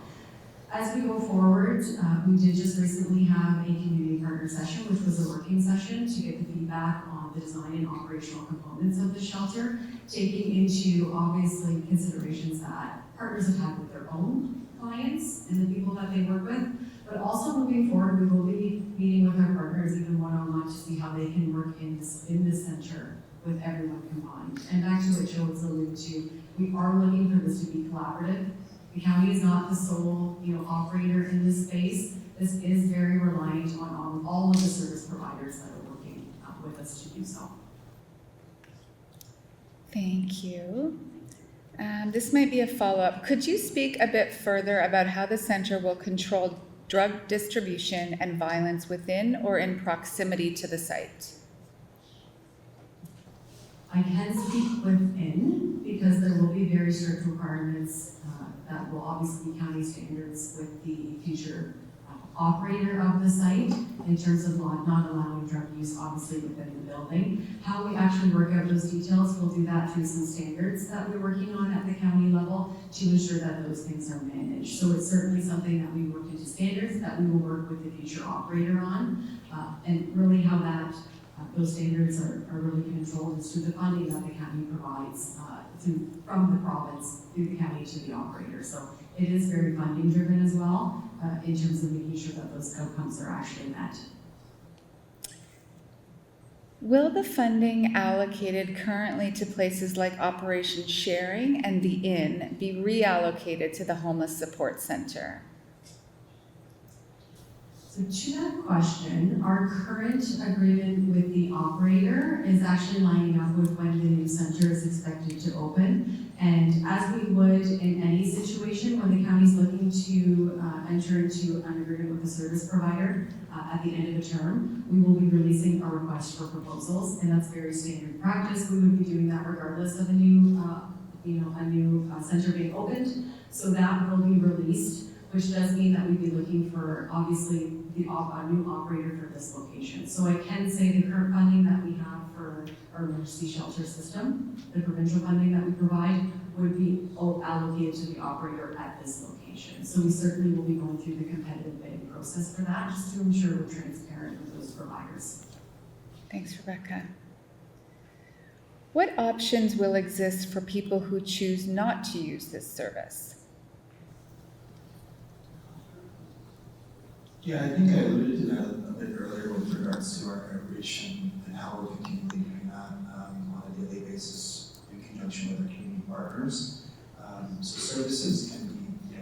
As we go forward, we did just recently have a community partner session, which was a working session to get the feedback on the design and operational components of the shelter, taking into obviously considerations that partners have had with their own clients and the people that they work with, but also moving forward, we will be meeting with our partners even one-on-one to see how they can work in this center with everyone combined. And back to what Jill was alluding to, we are looking for this to be collaborative. The county is not the sole, operator in this space. This is very reliant on all of the service providers that are working with us to do so. Thank you. This might be a follow-up. Could you speak a bit further about how the center will control drug distribution and violence within or in proximity to the site? I can speak within because there will be very strict requirements that will obviously be county standards with the future operator of the site in terms of not allowing drug use obviously within the building. How we actually work out those details, we'll do that through some standards that we're working on at the county level to ensure that those things are managed. So it's certainly something that we work into standards that we will work with the future operator on, and really how that those standards are really controlled is through the funding that the county provides from the province through the county to the operator. So it is very funding driven as well in terms of making sure that those outcomes are actually met. Will the funding allocated currently to places like Operation Sharing and the Inn be reallocated to the Homeless Support Centre? So to that question, our current agreement with the operator is actually lining up with when the new center is expected to open. And as we would in any situation, when the county's looking to enter into an agreement with a service provider at the end of a term, we will be releasing a request for proposals, and that's very standard practice. We would be doing that regardless of a new, center being opened. So that will be released, which does mean that we'd be looking for, obviously, a new operator for this location. So I can say the current funding that we have for our emergency shelter system, the provincial funding that we provide, would be allocated to the operator at this location. So we certainly will be going through the competitive bidding process for that, just to ensure we're transparent with those providers. Thanks, Rebecca. What options will exist for people who choose not to use this service? Yeah, I think I alluded to that a bit earlier with regards to our outreach and how we're continually doing that on a daily basis in conjunction with our community partners. So services can be,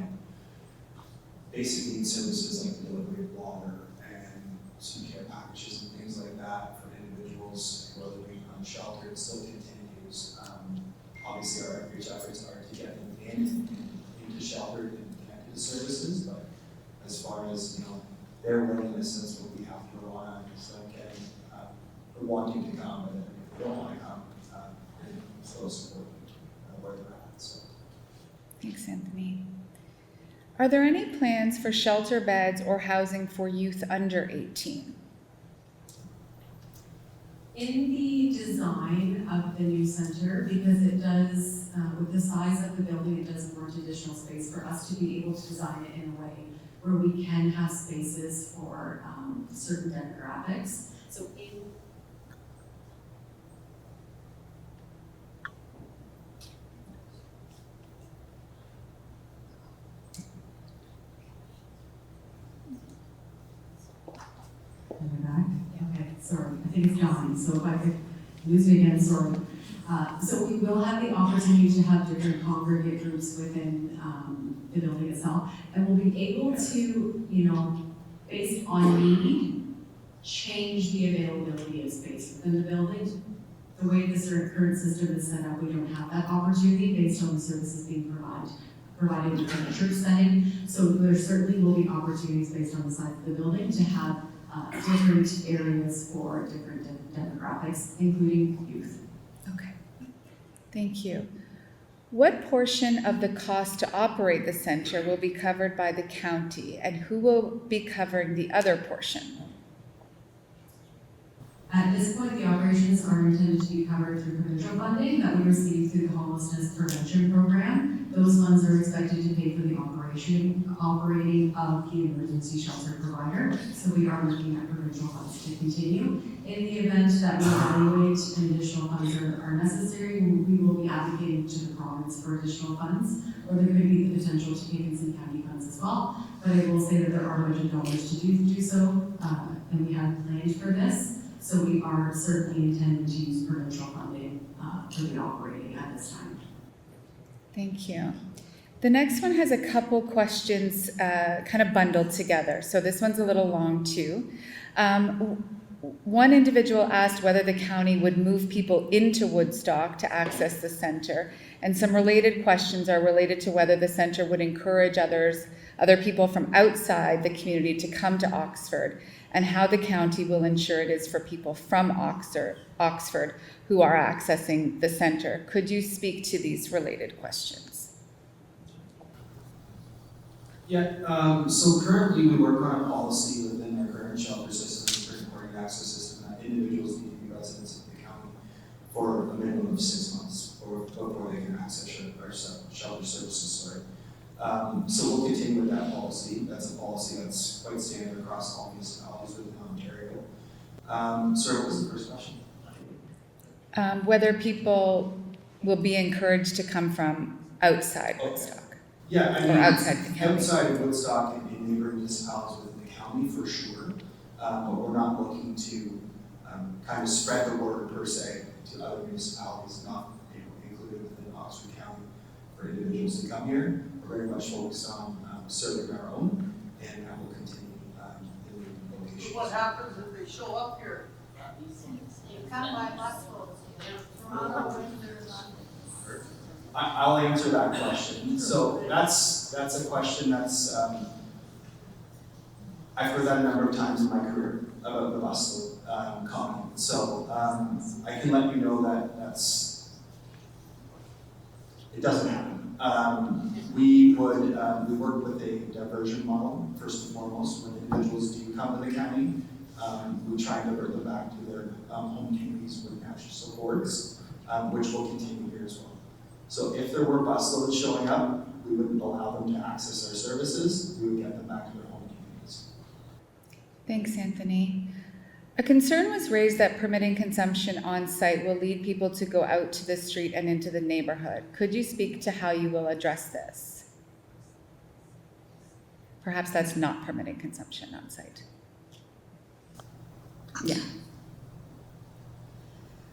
basic need services like the delivery of water and some care packages and things like that for individuals who are living unsheltered still continues. Obviously, our outreach efforts are to get them into sheltered and connected to services, but as far as their willingness, that's what we have to rely on. So getting wanting to come, and if they don't want to come, still support where they're at. So. Thanks, Anthony. Are there any plans for shelter beds or housing for youth under 18? In the design of the new center, because it does, with the size of the building, it does warrant additional space for us to be able to design it in a way where we can have spaces for certain demographics. So in back? Okay, sorry, I think it's dying, so if I could lose me again, sorry. So we will have the opportunity to have different congregate groups within the building itself, and we'll be able to, based on need, change the availability of space within the building. The way this current system is set up, we don't have that opportunity based on the services being provided in a church setting. So there certainly will be opportunities based on the size of the building to have different areas for different demographics, including youth. Okay, thank you. What portion of the cost to operate the center will be covered by the county, and who will be covering the other portion? At this point, the operations are intended to be covered through provincial funding that we receive through the Homelessness Prevention Program. Those funds are expected to pay for the operating of the emergency shelter provider. So we are looking at provincial funds to continue. In the event that we evaluate and additional funds are necessary, we will be advocating to the province for additional funds, or there could be the potential to take in some county funds as well. But I will say that there are budget dollars to do so, and we have planned for this. So we are certainly intending to use provincial funding for the operating at this time. Thank you. The next one has a couple questions kind of bundled together. So this one's a little long too. One individual asked whether the county would move people into Woodstock to access the center. And some related questions are related to whether the center would encourage other people from outside the community to come to Oxford, and how the county will ensure it is for people from Oxford who are accessing the center. Could you speak to these related questions? Yeah, so currently we work on a policy within our current shelter system, reporting access system, that individuals need to be residents of the county for a minimum of 6 months before they can access our shelter services. So we'll continue with that policy. That's a policy that's quite standard across all municipalities within Ontario. Sorry, what was the first question? Whether people will be encouraged to come from outside Woodstock. Yeah, I mean, or outside the county. Outside of Woodstock and in neighboring municipalities within the county for sure, but we're not looking to kind of spread the word per se to other municipalities, not included within Oxford County, for individuals to come here. We're very much focused on serving our own, and that will continue in the location. What happens if they show up here? You come by busloads, Toronto, Windsor, London. I'll answer that question. So that's a question that's I've heard that a number of times in my career about the busload comment. So I can let you know that it doesn't happen. We work with a diversion model first and foremost. When individuals do come to the county, we try and divert them back to their home communities with natural supports, which will continue here as well. So if there were busloads showing up, we wouldn't allow them to access our services. We would get them back to their home communities. Thanks, Anthony. A concern was raised that permitting consumption on site will lead people to go out to the street and into the neighborhood. Could you speak to how you will address this? Perhaps that's not permitting consumption on site. Yeah.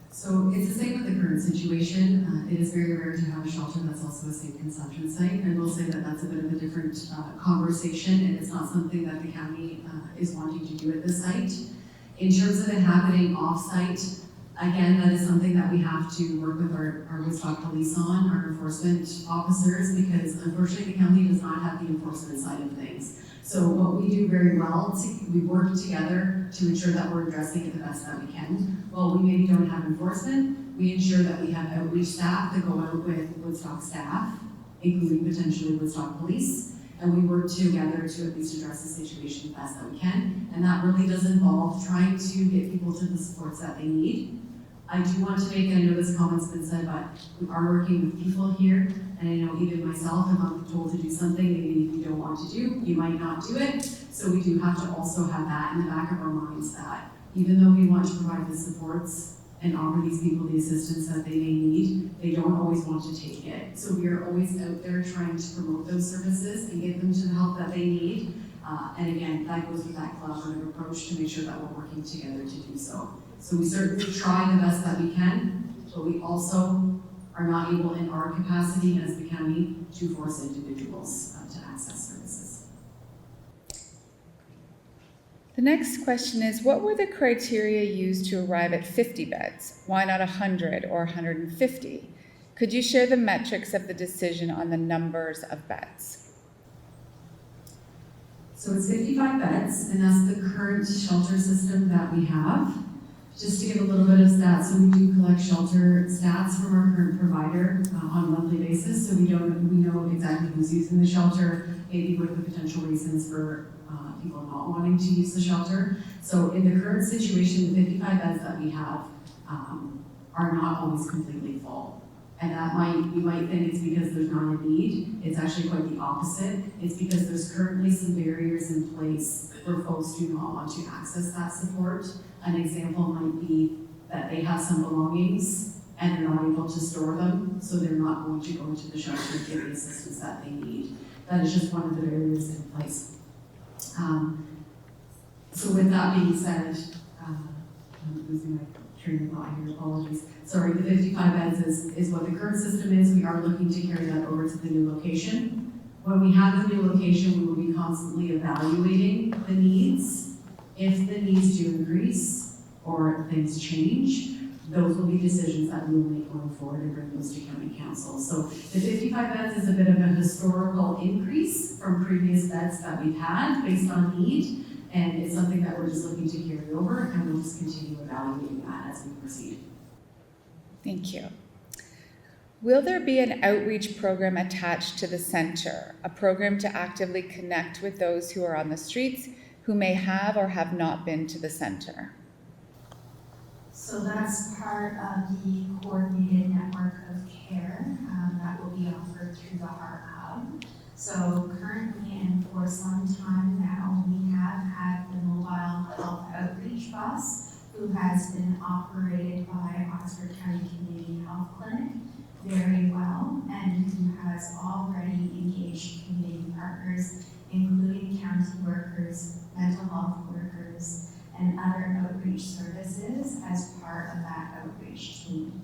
So it's the same with the current situation. It is very rare to have a shelter that's also a safe consumption site. I will say that that's a bit of a different conversation, and it's not something that the county is wanting to do at this site. In terms of it happening off-site, again, that is something that we have to work with our Woodstock police on, our enforcement officers, because unfortunately the county does not have the enforcement side of things. So what we do very well, we work together to ensure that we're addressing it the best that we can. While we maybe don't have enforcement, we ensure that we have outreach staff that go out with Woodstock staff, including potentially Woodstock police, and we work together to at least address the situation the best that we can. And that really does involve trying to get people to the supports that they need. I do want to make, and I know this comment's been said, but we are working with people here, and I know even myself, if I'm told to do something, maybe you don't want to do, you might not do it. So we do have to also have that in the back of our minds that even though we want to provide the supports and offer these people the assistance that they may need, they don't always want to take it. So we are always out there trying to promote those services and get them to the help that they need. And again, that goes with that collaborative approach to make sure that we're working together to do so. So we certainly try the best that we can, but we also are not able in our capacity as the county to force individuals to access services. The next question is, what were the criteria used to arrive at 50 beds? Why not 100 or 150? Could you share the metrics of the decision on the numbers of beds? So it's 55 beds, and that's the current shelter system that we have. Just to give a little bit of stats, so we do collect shelter stats from our current provider on a monthly basis, so we know exactly who's using the shelter, maybe with the potential reasons for people not wanting to use the shelter. So in the current situation, the 55 beds that we have are not always completely full. And you might think it's because there's not a need. It's actually quite the opposite. It's because there's currently some barriers in place where folks do not want to access that support. An example might be that they have some belongings and they're not able to store them, so they're not going to go into the shelter and get the assistance that they need. That is just one of the barriers in place. So with that being said, I'm losing my train of thought here, apologies. Sorry, the 55 beds is what the current system is. We are looking to carry that over to the new location. When we have the new location, we will be constantly evaluating the needs. If the needs do increase or things change, those will be decisions that we will make going forward and bring those to county council. So the 55 beds is a bit of a historical increase from previous beds that we've had based on need, and it's something that we're just looking to carry over, and we'll just continue evaluating that as we proceed. Thank you. Will there be an outreach program attached to the center, a program to actively connect with those who are on the streets who may have or have not been to the center? So that's part of the coordinated network of care that will be offered through the Heart Hub. So currently and for some time now, we have had the mobile health outreach bus who has been operated by Oxford County Community Health Clinic very well, and who has already engaged community partners, including county workers, mental health workers, and other outreach services as part of that outreach team.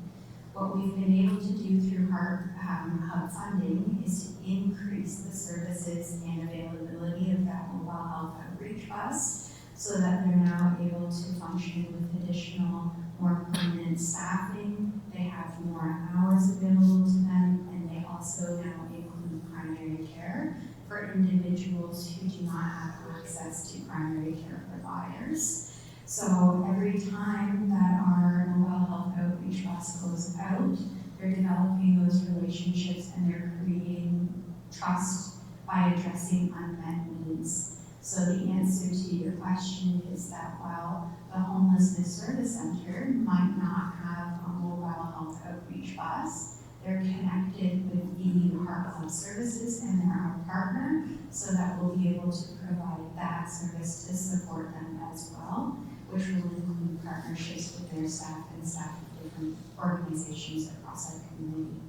What we've been able to do through our hub funding is to increase the services and availability of that mobile health outreach bus so that they're now able to function with additional, more permanent staffing. They have more hours available to them, and they also now include primary care for individuals who do not have access to primary care providers. So every time that our mobile health outreach bus goes out, they're developing those relationships and they're creating trust by addressing unmet needs. So the answer to your question is that while the Homelessness Service Centre might not have a mobile health outreach bus, they're connected with the Heart Club Services and they're our partner, so that we'll be able to provide that service to support them as well, which will include partnerships with their staff and staff of different organizations across our community.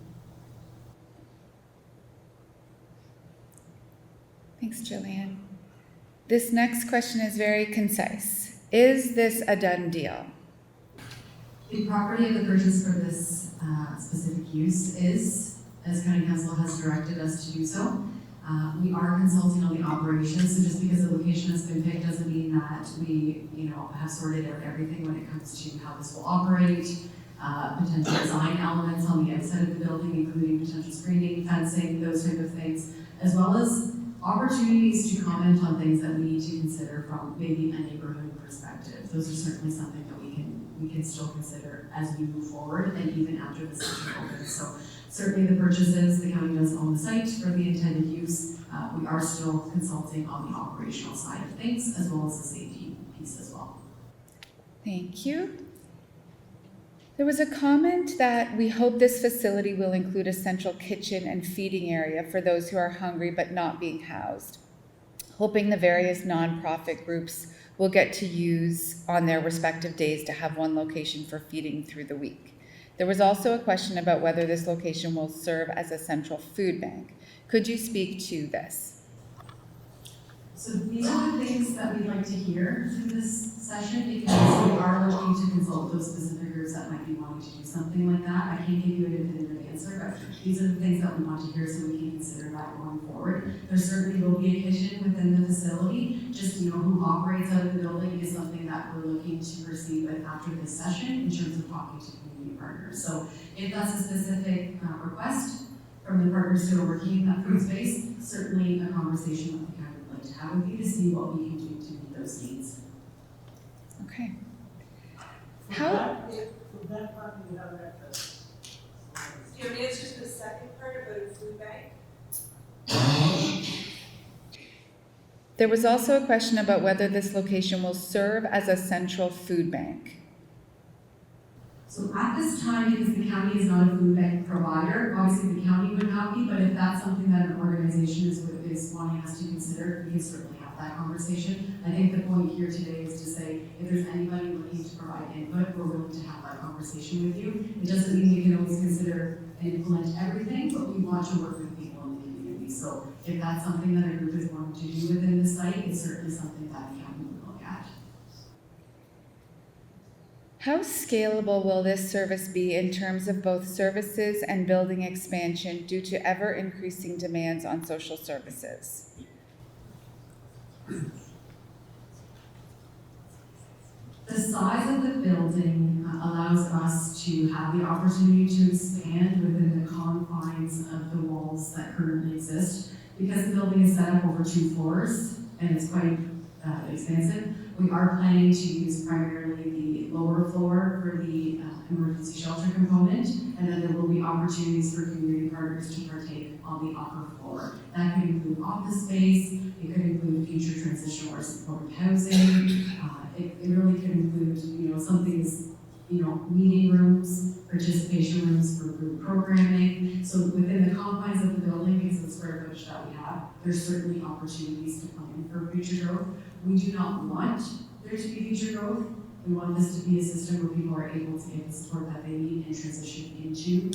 Thanks, Jillian. This next question is very concise. Is this a done deal? The property of the purchase for this specific use is, as County Council has directed us to do so. We are consulting on the operations, so just because the location has been picked doesn't mean that we, have sorted out everything when it comes to how this will operate, potential design elements on the outside of the building, including potential screening, fencing, those type of things, as well as opportunities to comment on things that we need to consider from maybe a neighborhood perspective. Those are certainly something that we can still consider as we move forward and even after the session opens. So certainly the purchases, the county does own the site for the intended use. We are still consulting on the operational side of things as well as the safety piece as well. Thank you. There was a comment that we hope this facility will include a central kitchen and feeding area for those who are hungry but not being housed, hoping the various nonprofit groups will get to use on their respective days to have one location for feeding through the week. There was also a question about whether this location will serve as a central food bank. Could you speak to this? So these are the things that we'd like to hear through this session, because we are looking to consult those specific groups that might be wanting to do something like that. I can't give you a definitive answer, but these are the things that we want to hear so we can consider that going forward. There certainly will be a kitchen within the facility. Just, who operates out of the building is something that we're looking to proceed with after this session in terms of talking to community partners. So if that's a specific request from the partners who are working in that food space, certainly a conversation with the county would like to have with you to see what we can do to meet those needs. Okay. For that part, we have that. Do you have an answer to the second part about a food bank? There was also a question about whether this location will serve as a central food bank. So at this time, because the county is not a food bank provider, obviously the county would not be, but if that's something that an organization is wanting us to consider, we can certainly have that conversation. I think the point here today is to say, if there's anybody looking to provide input, we're willing to have that conversation with you. It doesn't mean we can always consider and implement everything, but we want to work with people in the community. So if that's something that a group is wanting to do within the site, it's certainly something that the county would look at. How scalable will this service be in terms of both services and building expansion due to ever increasing demands on social services? The size of the building allows us to have the opportunity to expand within the confines of the walls that currently exist. Because the building is set up over 2 floors and it's quite expansive, we are planning to use primarily the lower floor for the emergency shelter component, and then there will be opportunities for community partners to partake on the upper floor. That could include office space, it could include future transitional or supportive housing, it really could include, some things, meeting rooms, participation rooms for group programming. So within the confines of the building, because of the square footage that we have, there's certainly opportunities to plan for future growth. We do not want there to be future growth. We want this to be a system where people are able to get the support that they need and transition into,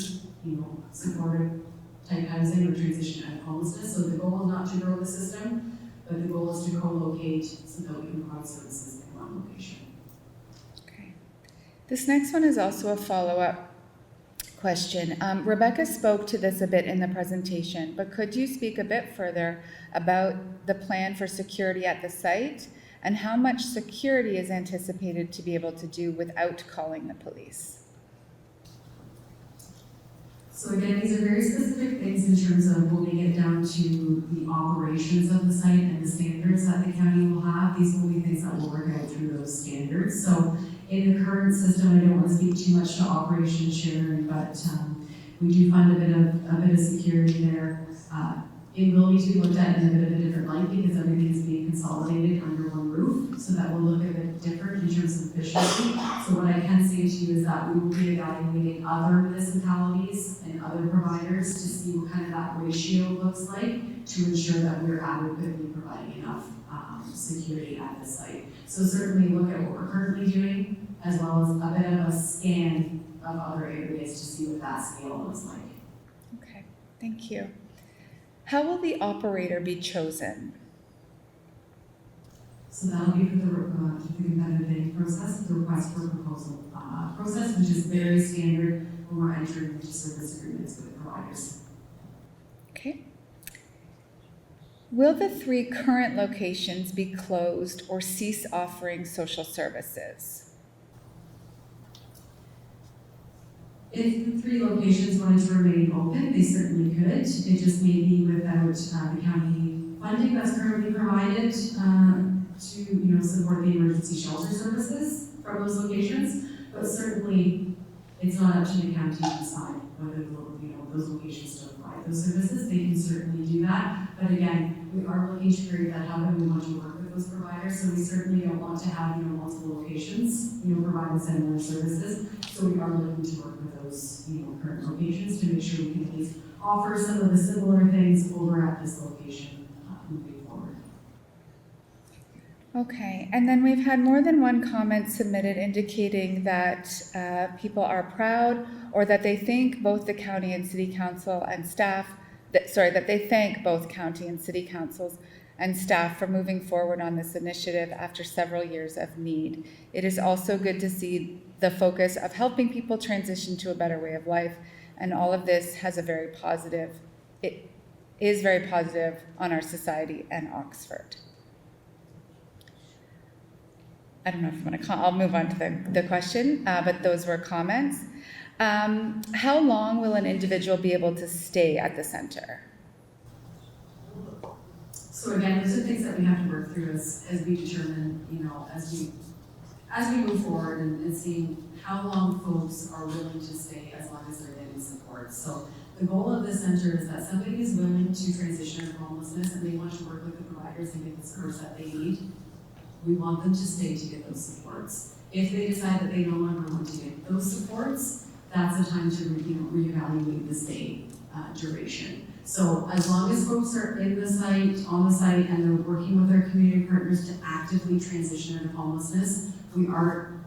supportive type housing or transition out of homelessness. So the goal is not to grow the system, but the goal is to co-locate so that we can provide services they want. location. Okay. This next one is also a follow-up question. Rebecca spoke to this a bit in the presentation, but could you speak a bit further about the plan for security at the site and how much security is anticipated to be able to do without calling the police? So again, these are very specific things in terms of when we get down to the operations of the site and the standards that the county will have. These will be things that will work out through those standards. So in the current system, I don't want to speak too much to operations sharing, but we do find a bit of security there. It will need to be looked at in a bit of a different light because everything is being consolidated under one roof, so that will look a bit different in terms of efficiency. So what I can say to you is that we will be evaluating other municipalities and other providers to see what kind of that ratio looks like to ensure that we're adequately providing enough security at the site. So certainly look at what we're currently doing, as well as a bit of a scan of other areas to see what that scale looks like. Okay, thank you. How will the operator be chosen? So that'll be for the competitive bidding process, the request for proposal process, which is very standard when we're entering into service agreements with providers. Okay. Will the 3 current locations be closed or cease offering social services? If the 3 locations wanted to remain open, they certainly could. It just may be without the county funding that's currently provided to support the emergency shelter services from those locations. But certainly, it's not up to the county to decide whether those locations still provide those services. They can certainly do that. But again, we are looking to create that hub and we want to work with those providers. So we certainly don't want to have multiple locations providing similar services. So we are looking to work with those current locations to make sure we can at least offer some of the similar things over at this location moving forward. Okay, and then we've had more than one comment submitted indicating that people are proud or that they thank both the county and city council and staff, that they thank both county and city councils and staff for moving forward on this initiative after several years of need. It is also good to see the focus of helping people transition to a better way of life, and all of this has it is very positive on our society and Oxford. I don't know if you want to I'll move on to the question, but those were comments. How long will an individual be able to stay at the center? So again, those are things that we have to work through as we determine, as we move forward and seeing how long folks are willing to stay as long as they're getting support. So the goal of this center is that somebody is willing to transition from homelessness and they want to work with the providers and get the supports that they need. We want them to stay to get those supports. If they decide that they no longer want to get those supports, that's a time to reevaluate the stay duration. So as long as folks are on the site, and they're working with their community partners to actively transition out of homelessness, we are,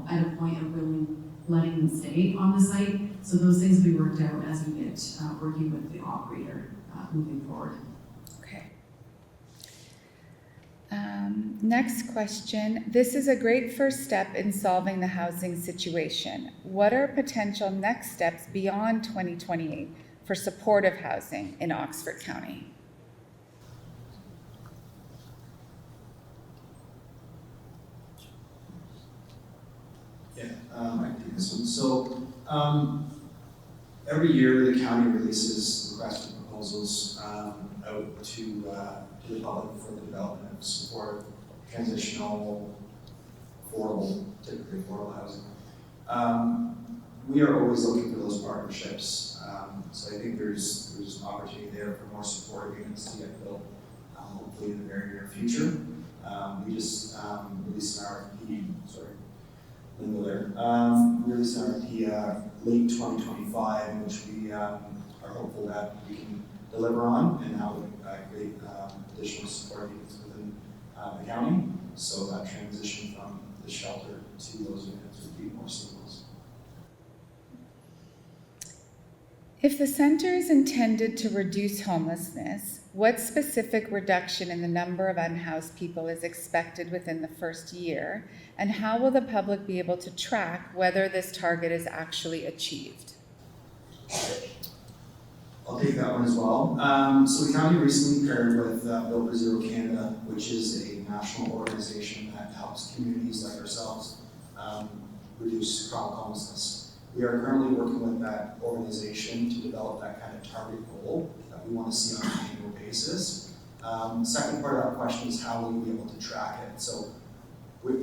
at a point of letting them stay on the site. So those things will be worked out as we get working with the operator moving forward. Okay. Next question. This is a great first step in solving the housing situation. What are potential next steps beyond 2028 for supportive housing in Oxford County? Yeah, I can take this one. So every year the county releases requests for proposals out to the public for the development of support, transitional, typically affordable housing. We are always looking for those partnerships. So I think there's an opportunity there for more support agreements to get built, hopefully in the very near future. We just released an RFP, Linda there. We released an RFP late 2025, in which we are hopeful that we can deliver on, and that would create additional support units within the county. So that transition from the shelter to those units would be more seamless. If the center is intended to reduce homelessness, what specific reduction in the number of unhoused people is expected within the first year? And how will the public be able to track whether this target is actually achieved? I'll take that one as well. So the county recently paired with Build for Zero Canada, which is a national organization that helps communities like ourselves reduce chronic homelessness. We are currently working with that organization to develop that kind of target goal that we want to see on an annual basis. Second part of that question is how will we be able to track it? So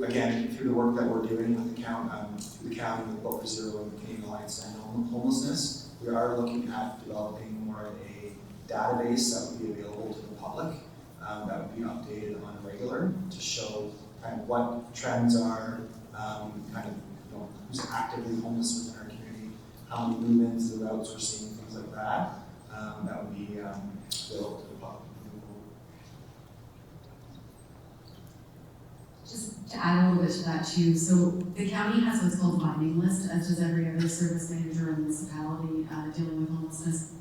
again, through the work that we're doing with the county, with Build for Zero and the Canadian Alliance to End Homelessness, we are looking at developing more of a database that would be available to the public, that would be updated on a regular to show kind of what trends are, kind of who's actively homeless within our community, how many movements, the routes we're seeing, things like that. That would be available to the public. Just to add a little bit to that too, so the county has what's called a binding list, as does every other service manager or municipality dealing with homelessness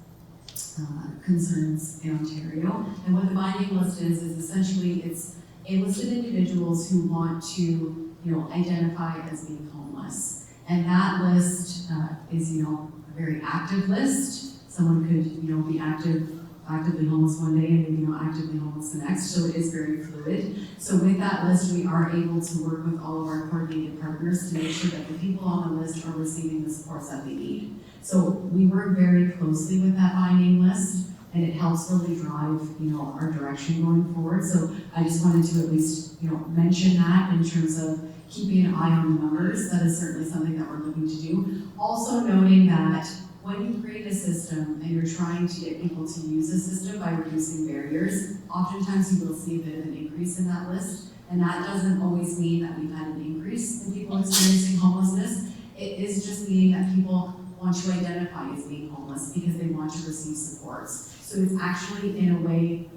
concerns in Ontario. And what the binding list is essentially it's a list of individuals who want to identify as being homeless. And that list is, a very active list. Someone could, be actively homeless one day and maybe not actively homeless the next, so it is very fluid. So with that list, we are able to work with all of our coordinated partners to make sure that the people on the list are receiving the supports that they need. So we work very closely with that binding list, and it helps really drive, our direction going forward. So I just wanted to at least, mention that in terms of keeping an eye on the numbers. That is certainly something that we're looking to do. Also noting that when you create a system and you're trying to get people to use the system by reducing barriers, oftentimes you will see a bit of an increase in that list. And that doesn't always mean that we've had an increase in people experiencing homelessness. It is just meaning that people want to identify as being homeless because they want to receive supports. So it's actually, in a way,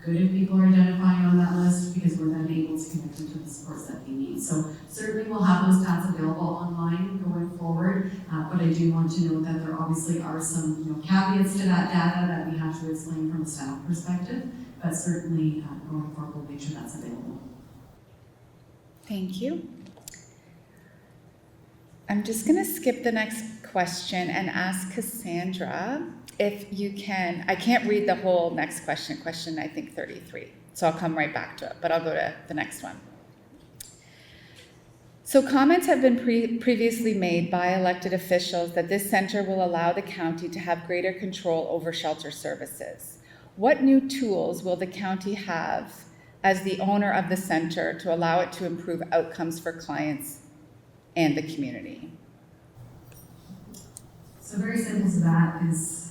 good if people are identifying on that list because we're then able to connect them to the supports that they need. So certainly we'll have those stats available online going forward, but I do want to note that there obviously are some caveats to that data that we have to explain from a staff perspective, but certainly going forward we'll make sure that's available. Thank you. I'm just going to skip the next question and ask Cassandra if you can. I can't read the whole next question, I think 33. So I'll come right back to it, but I'll go to the next one. So comments have been previously made by elected officials that this center will allow the county to have greater control over shelter services. What new tools will the county have as the owner of the center to allow it to improve outcomes for clients and the community? So very simple to that is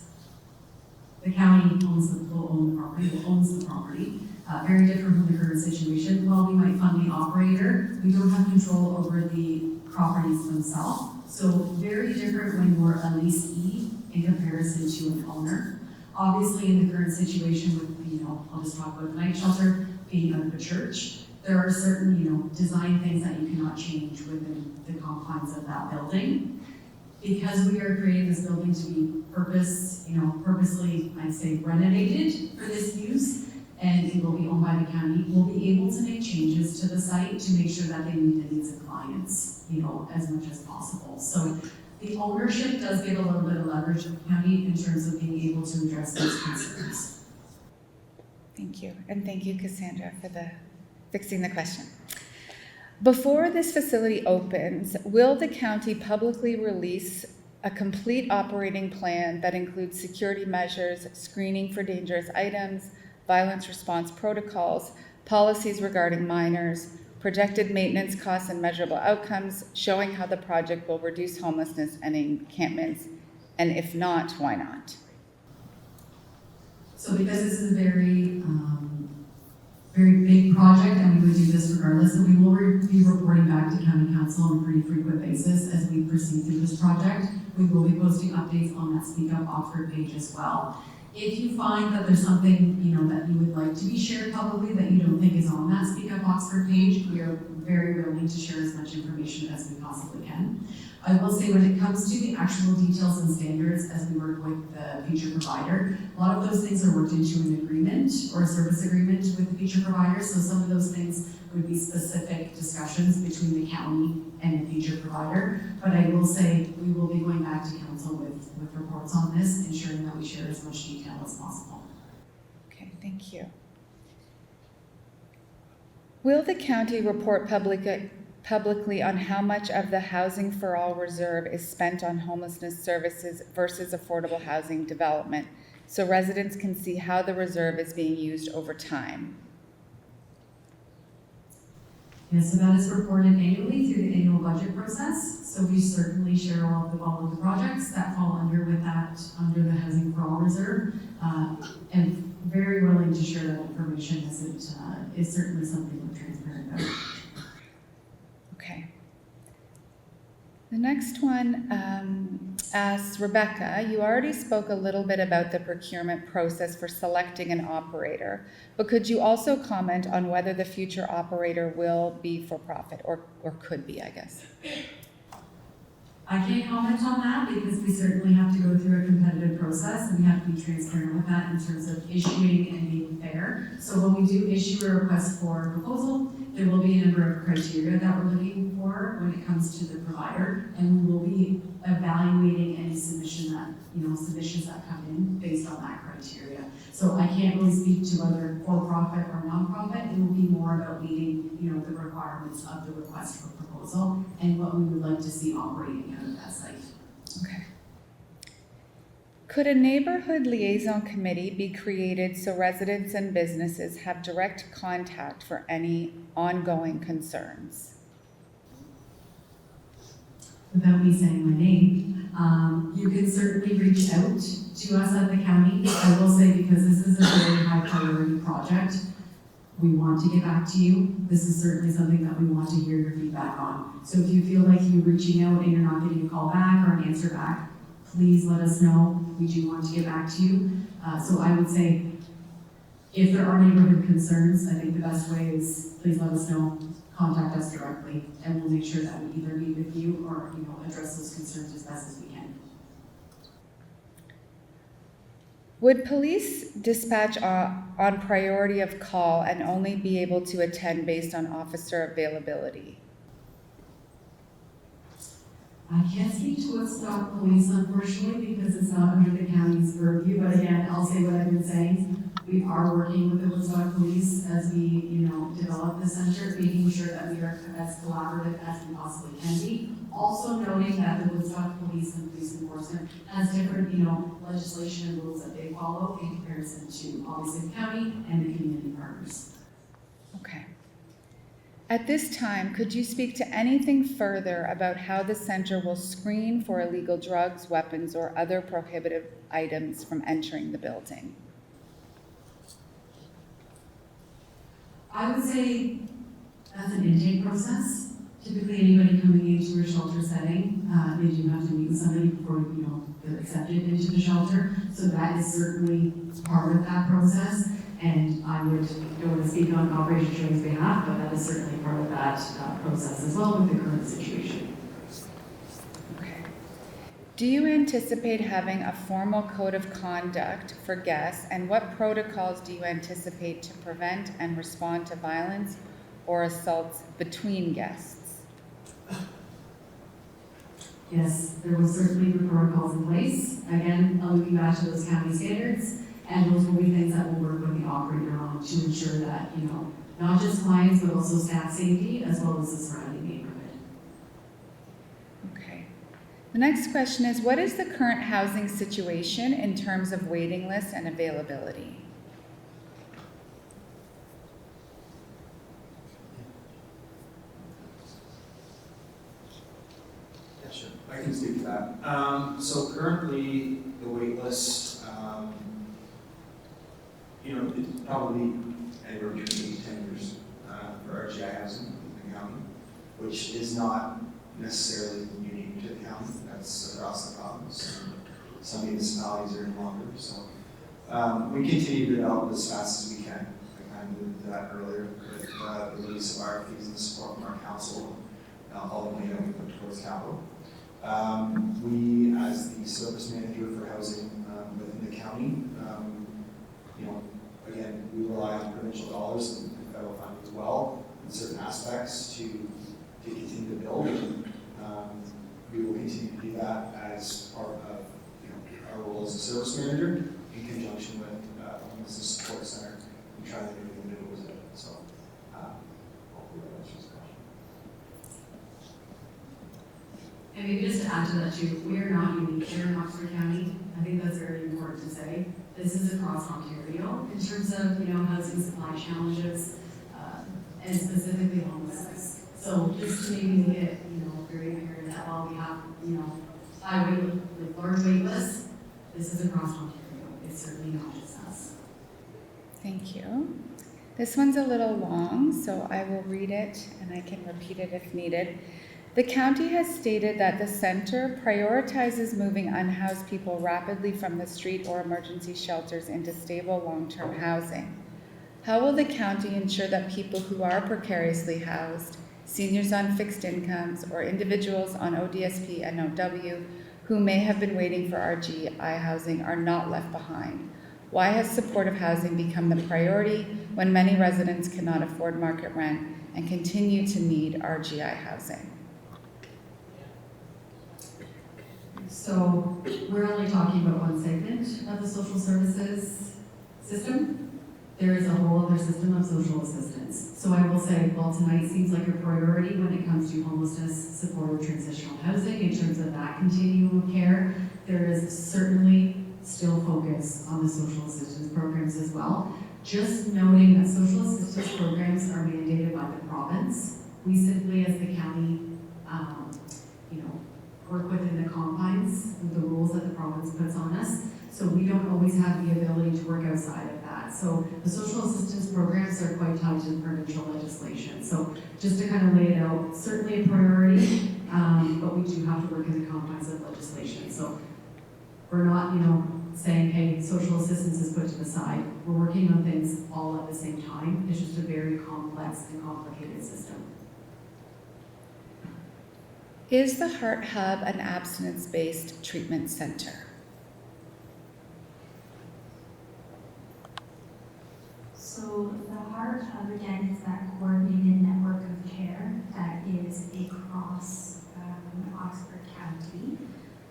the county owns the property. Very different from the current situation. While we might fund the operator, we don't have control over the properties themselves. So very different when we're a leasee in comparison to an owner. Obviously, in the current situation with, I'll just talk about the night shelter being out of a church, there are certain, design things that you cannot change within the confines of that building. Because we are creating this building to be purposely, I'd say, renovated for this use, and it will be owned by the county, we'll be able to make changes to the site to make sure that they meet the needs of clients, as much as possible. So the ownership does give a little bit of leverage to the county in terms of being able to address those concerns. Thank you, and thank you, Cassandra, for fixing the question. Before this facility opens, will the county publicly release a complete operating plan that includes security measures, screening for dangerous items, violence response protocols, policies regarding minors, projected maintenance costs and measurable outcomes, showing how the project will reduce homelessness and encampments, and if not, why not? So because this is a very big project and we would do this regardless, and we will be reporting back to County Council on a pretty frequent basis as we proceed through this project. We will be posting updates on that Speak Up Oxford page as well. If you find that there's something, that you would like to be shared publicly that you don't think is on that Speak Up Oxford page, we are very willing to share as much information as we possibly can. I will say when it comes to the actual details and standards as we work with the future provider, a lot of those things are worked into an agreement or a service agreement with the future provider. So some of those things would be specific discussions between the county and the future provider. But I will say we will be going back to council with reports on this, ensuring that we share as much detail as possible. Okay, thank you. Will the county report publicly on how much of the Housing for All reserve is spent on homelessness services versus affordable housing development, so residents can see how the reserve is being used over time? Yes, so that is reported annually through the annual budget process. So we certainly share all of the projects that fall under the Housing for All reserve, and very willing to share that information as it is certainly something we're transparent about. Okay. The next one asks, Rebecca, you already spoke a little bit about the procurement process for selecting an operator, but could you also comment on whether the future operator will be for profit or could be, I guess? I can't comment on that because we certainly have to go through a competitive process and we have to be transparent with that in terms of issuing and being fair. So when we do issue a request for a proposal, there will be a number of criteria that we're looking for when it comes to the provider, and we will be evaluating any submissions that come in based on that criteria. So I can't really speak to whether for-profit or non-profit. It will be more about meeting, the requirements of the request for proposal and what we would like to see operating out of that site. Okay. Could a neighborhood liaison committee be created so residents and businesses have direct contact for any ongoing concerns? Without me saying my name, you can certainly reach out to us at the county. I will say, because this is a very high priority project, we want to get back to you. This is certainly something that we want to hear your feedback on. So if you feel like you're reaching out and you're not getting a call back or an answer back, please let us know. We do want to get back to you. So I would say, if there are neighborhood concerns, I think the best way is please let us know, contact us directly, and we'll make sure that we either meet with you or address those concerns as best as we can. Would police dispatch on priority of call and only be able to attend based on officer availability? I can't speak to Woodstock Police, unfortunately, because it's not under the county's purview, but again, I'll say what I've been saying. We are working with the Woodstock Police as we, develop the center, making sure that we are as collaborative as we possibly can be. Also noting that the Woodstock Police and Police Enforcement has different, legislation and rules that they follow in comparison to obviously the county and the community partners. Okay. At this time, could you speak to anything further about how the center will screen for illegal drugs, weapons, or other prohibited items from entering the building? I would say that's an intake process. Typically, anybody coming into a shelter setting, they do have to meet with somebody before, they're accepted into the shelter. So that is certainly part of that process. And I don't want to speak on Operation Showing's behalf, but that is certainly part of that process as well with the current situation. Okay. Do you anticipate having a formal code of conduct for guests, and what protocols do you anticipate to prevent and respond to violence or assaults between guests? Yes, there will certainly be protocols in place. Again, I'll look back to those county standards. And those will be things that we'll work with the operator on to ensure that, not just clients, but also staff safety, as well as the surrounding neighborhood. Okay. The next question is, what is the current housing situation in terms of waiting lists and availability? Yeah, sure. I can speak to that. So currently, the wait list, it's probably anywhere between 8 to 10 years for our GI housing in the county, which is not necessarily unique to the county. That's across the province. Some municipalities are longer. So We continue to develop as fast as we can. I kind of alluded to that earlier with the release of RFPs and the support from our council, all the money that we put towards capital. We, as the service manager for housing within the county, again, we rely on provincial dollars and federal funding as well in certain aspects to continue to build. We will continue to do that as part of our role as a service manager in conjunction with Homelessness Support Centre and try to do everything that goes in it. So hopefully that answers the question. And maybe just to add to that too, we are not unique here in Oxford County. I think that's very important to say. This is across Ontario in terms of, housing supply challenges, and specifically homelessness. So just to maybe make it, very apparent that while we have, large wait lists, this is across Ontario. It's certainly not just us. Thank you. This one's a little long, so I will read it and I can repeat it if needed. The county has stated that the center prioritizes moving unhoused people rapidly from the street or emergency shelters into stable long-term housing. How will the county ensure that people who are precariously housed, seniors on fixed incomes, or individuals on ODSP and OW who may have been waiting for RGI housing are not left behind? Why has supportive housing become the priority when many residents cannot afford market rent and continue to need RGI housing? So we're only talking about one segment of the social services system. There is a whole other system of social assistance. So I will say, while tonight seems like a priority when it comes to homelessness, supportive transitional housing, in terms of that continuum of care, there is certainly still focus on the social assistance programs as well. Just noting that social assistance programs are mandated by the province. We simply, as the county, work within the confines of the rules that the province puts on us. So we don't always have the ability to work outside of that. So the social assistance programs are quite tied to the provincial legislation. So just to kind of lay it out, certainly a priority, but we do have to work in the confines of legislation. So we're not, saying, hey, social assistance is put to the side. We're working on things all at the same time. It's just a very complex and complicated system. Is the Heart Hub an abstinence-based treatment center? So the Heart Hub, again, is that coordinated network of care that is across Oxford County.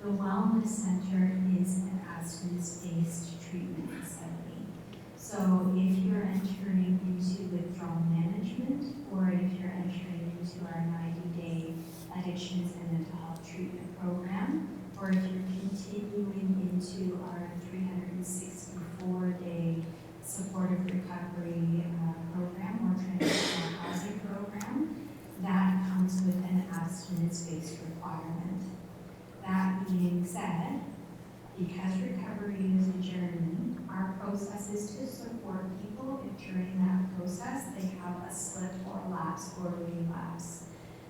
The Wellness Center is an abstinence-based treatment facility. So if you're entering into withdrawal management, or if you're entering into our 90-day addictions and mental health treatment program, or if you're continuing into our 364-day supportive recovery program or transitional housing program, that comes with an abstinence-based requirement. That being said, because recovery is a journey, our process is to support people if during that process they have a slip or a lapse or a relapse.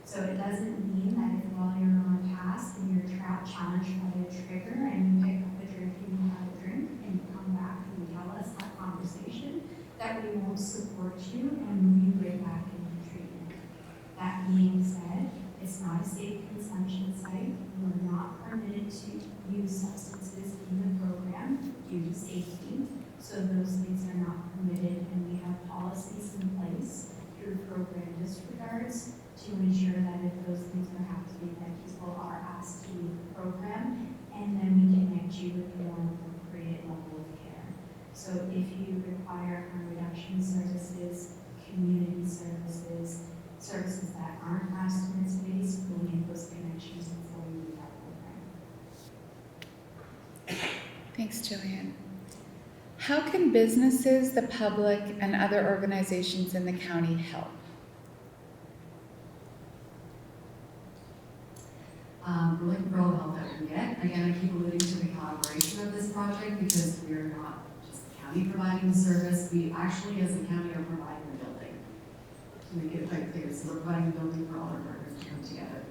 So it doesn't mean that if while you're on a task and you're challenged by a trigger and you pick up a drink and you have a drink and you come back and you tell us that conversation, that we won't support you and move you right back into treatment. That being said, it's not a safe consumption site. You are not permitted to use substances in the program due to safety. So those things are not permitted, and we have policies in place through program disregards to ensure that if those things are happening, that people are asked to leave the program, and then we connect you with the more appropriate level of care. So if you require harm reduction services, community services, services that aren't abstinence-based, we'll make those connections before you leave that program. Thanks, Jillian. How can businesses, the public, and other organizations in the county help? We're looking for all the help that we can get. Again, I keep alluding to the collaboration of this project because we are not just the county providing the service. We actually, as a county, are providing the building. To make it quite clear, so we're providing the building for all our partners to come together.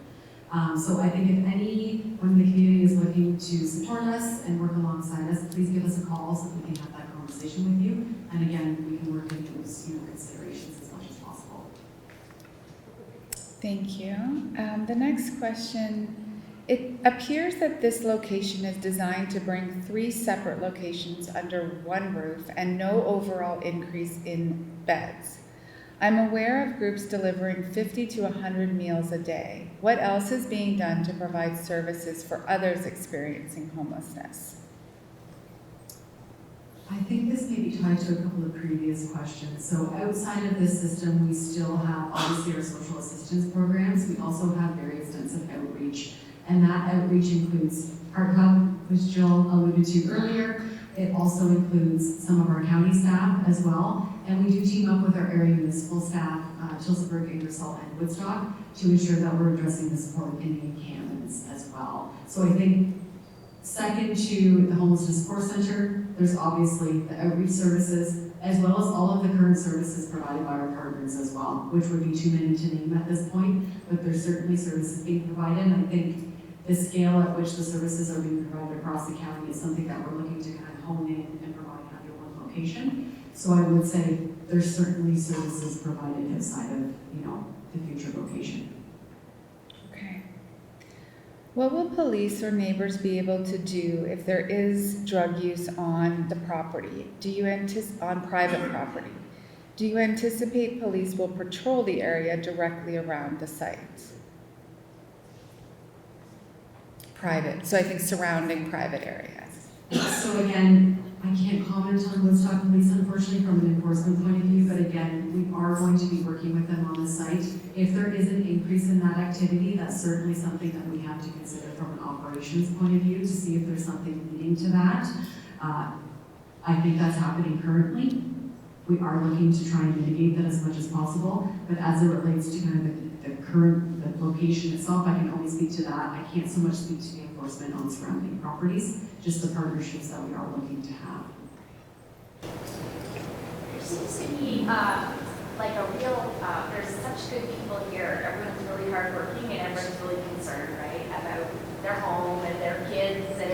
So I think if anyone in the community is looking to support us and work alongside us, please give us a call so that we can have that conversation with you. And again, we can work in those, considerations as much as possible. Thank you. The next question, it appears that this location is designed to bring 3 separate locations under one roof and no overall increase in beds. I'm aware of groups delivering 50 to 100 meals a day. What else is being done to provide services for others experiencing homelessness? I think this may be tied to a couple of previous questions. So outside of this system, we still have obviously our social assistance programs. We also have very extensive outreach, and that outreach includes Heart Hub, which Jill alluded to earlier. It also includes some of our county staff as well, and we do team up with our area municipal staff, Chilsonburg, Ingersoll, and Woodstock, to ensure that we're addressing the support in the encampments as well. So I think second to the Homelessness Support Centre, there's obviously the outreach services, as well as all of the current services provided by our partners as well, which would be too many to name at this point, but there's certainly services being provided. And I think the scale at which the services are being provided across the county is something that we're looking to kind of hone in and provide under one location. So I would say there's certainly services provided outside of, the future location. Okay. What will police or neighbors be able to do if there is drug use on the property? On private property? Do you anticipate police will patrol the area directly around the site? Private, so I think surrounding private areas. So again, I can't comment on Woodstock Police, unfortunately, from an enforcement point of view, but again, we are going to be working with them on the site. If there is an increase in that activity, that's certainly something that we have to consider from an operations point of view to see if there's something leading to that. I think that's happening currently. We are looking to try and mitigate that as much as possible, but as it relates to kind of the location itself, I can only speak to that. I can't so much speak to the enforcement on surrounding properties, just the partnerships that we are looking to have. There seems to be like a real, there's such good people here. Everyone's really hardworking and everyone's really concerned, right, about their home and their kids and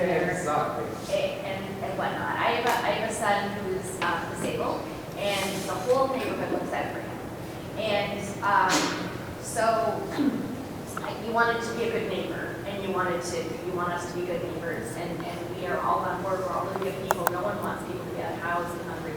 and whatnot. I have a son who's disabled, and the whole neighborhood looks out for him. And so you wanted to be a good neighbor, and you want us to be good neighbors, and we are all on board. We're all really good people. No one wants people to get housed and hungry.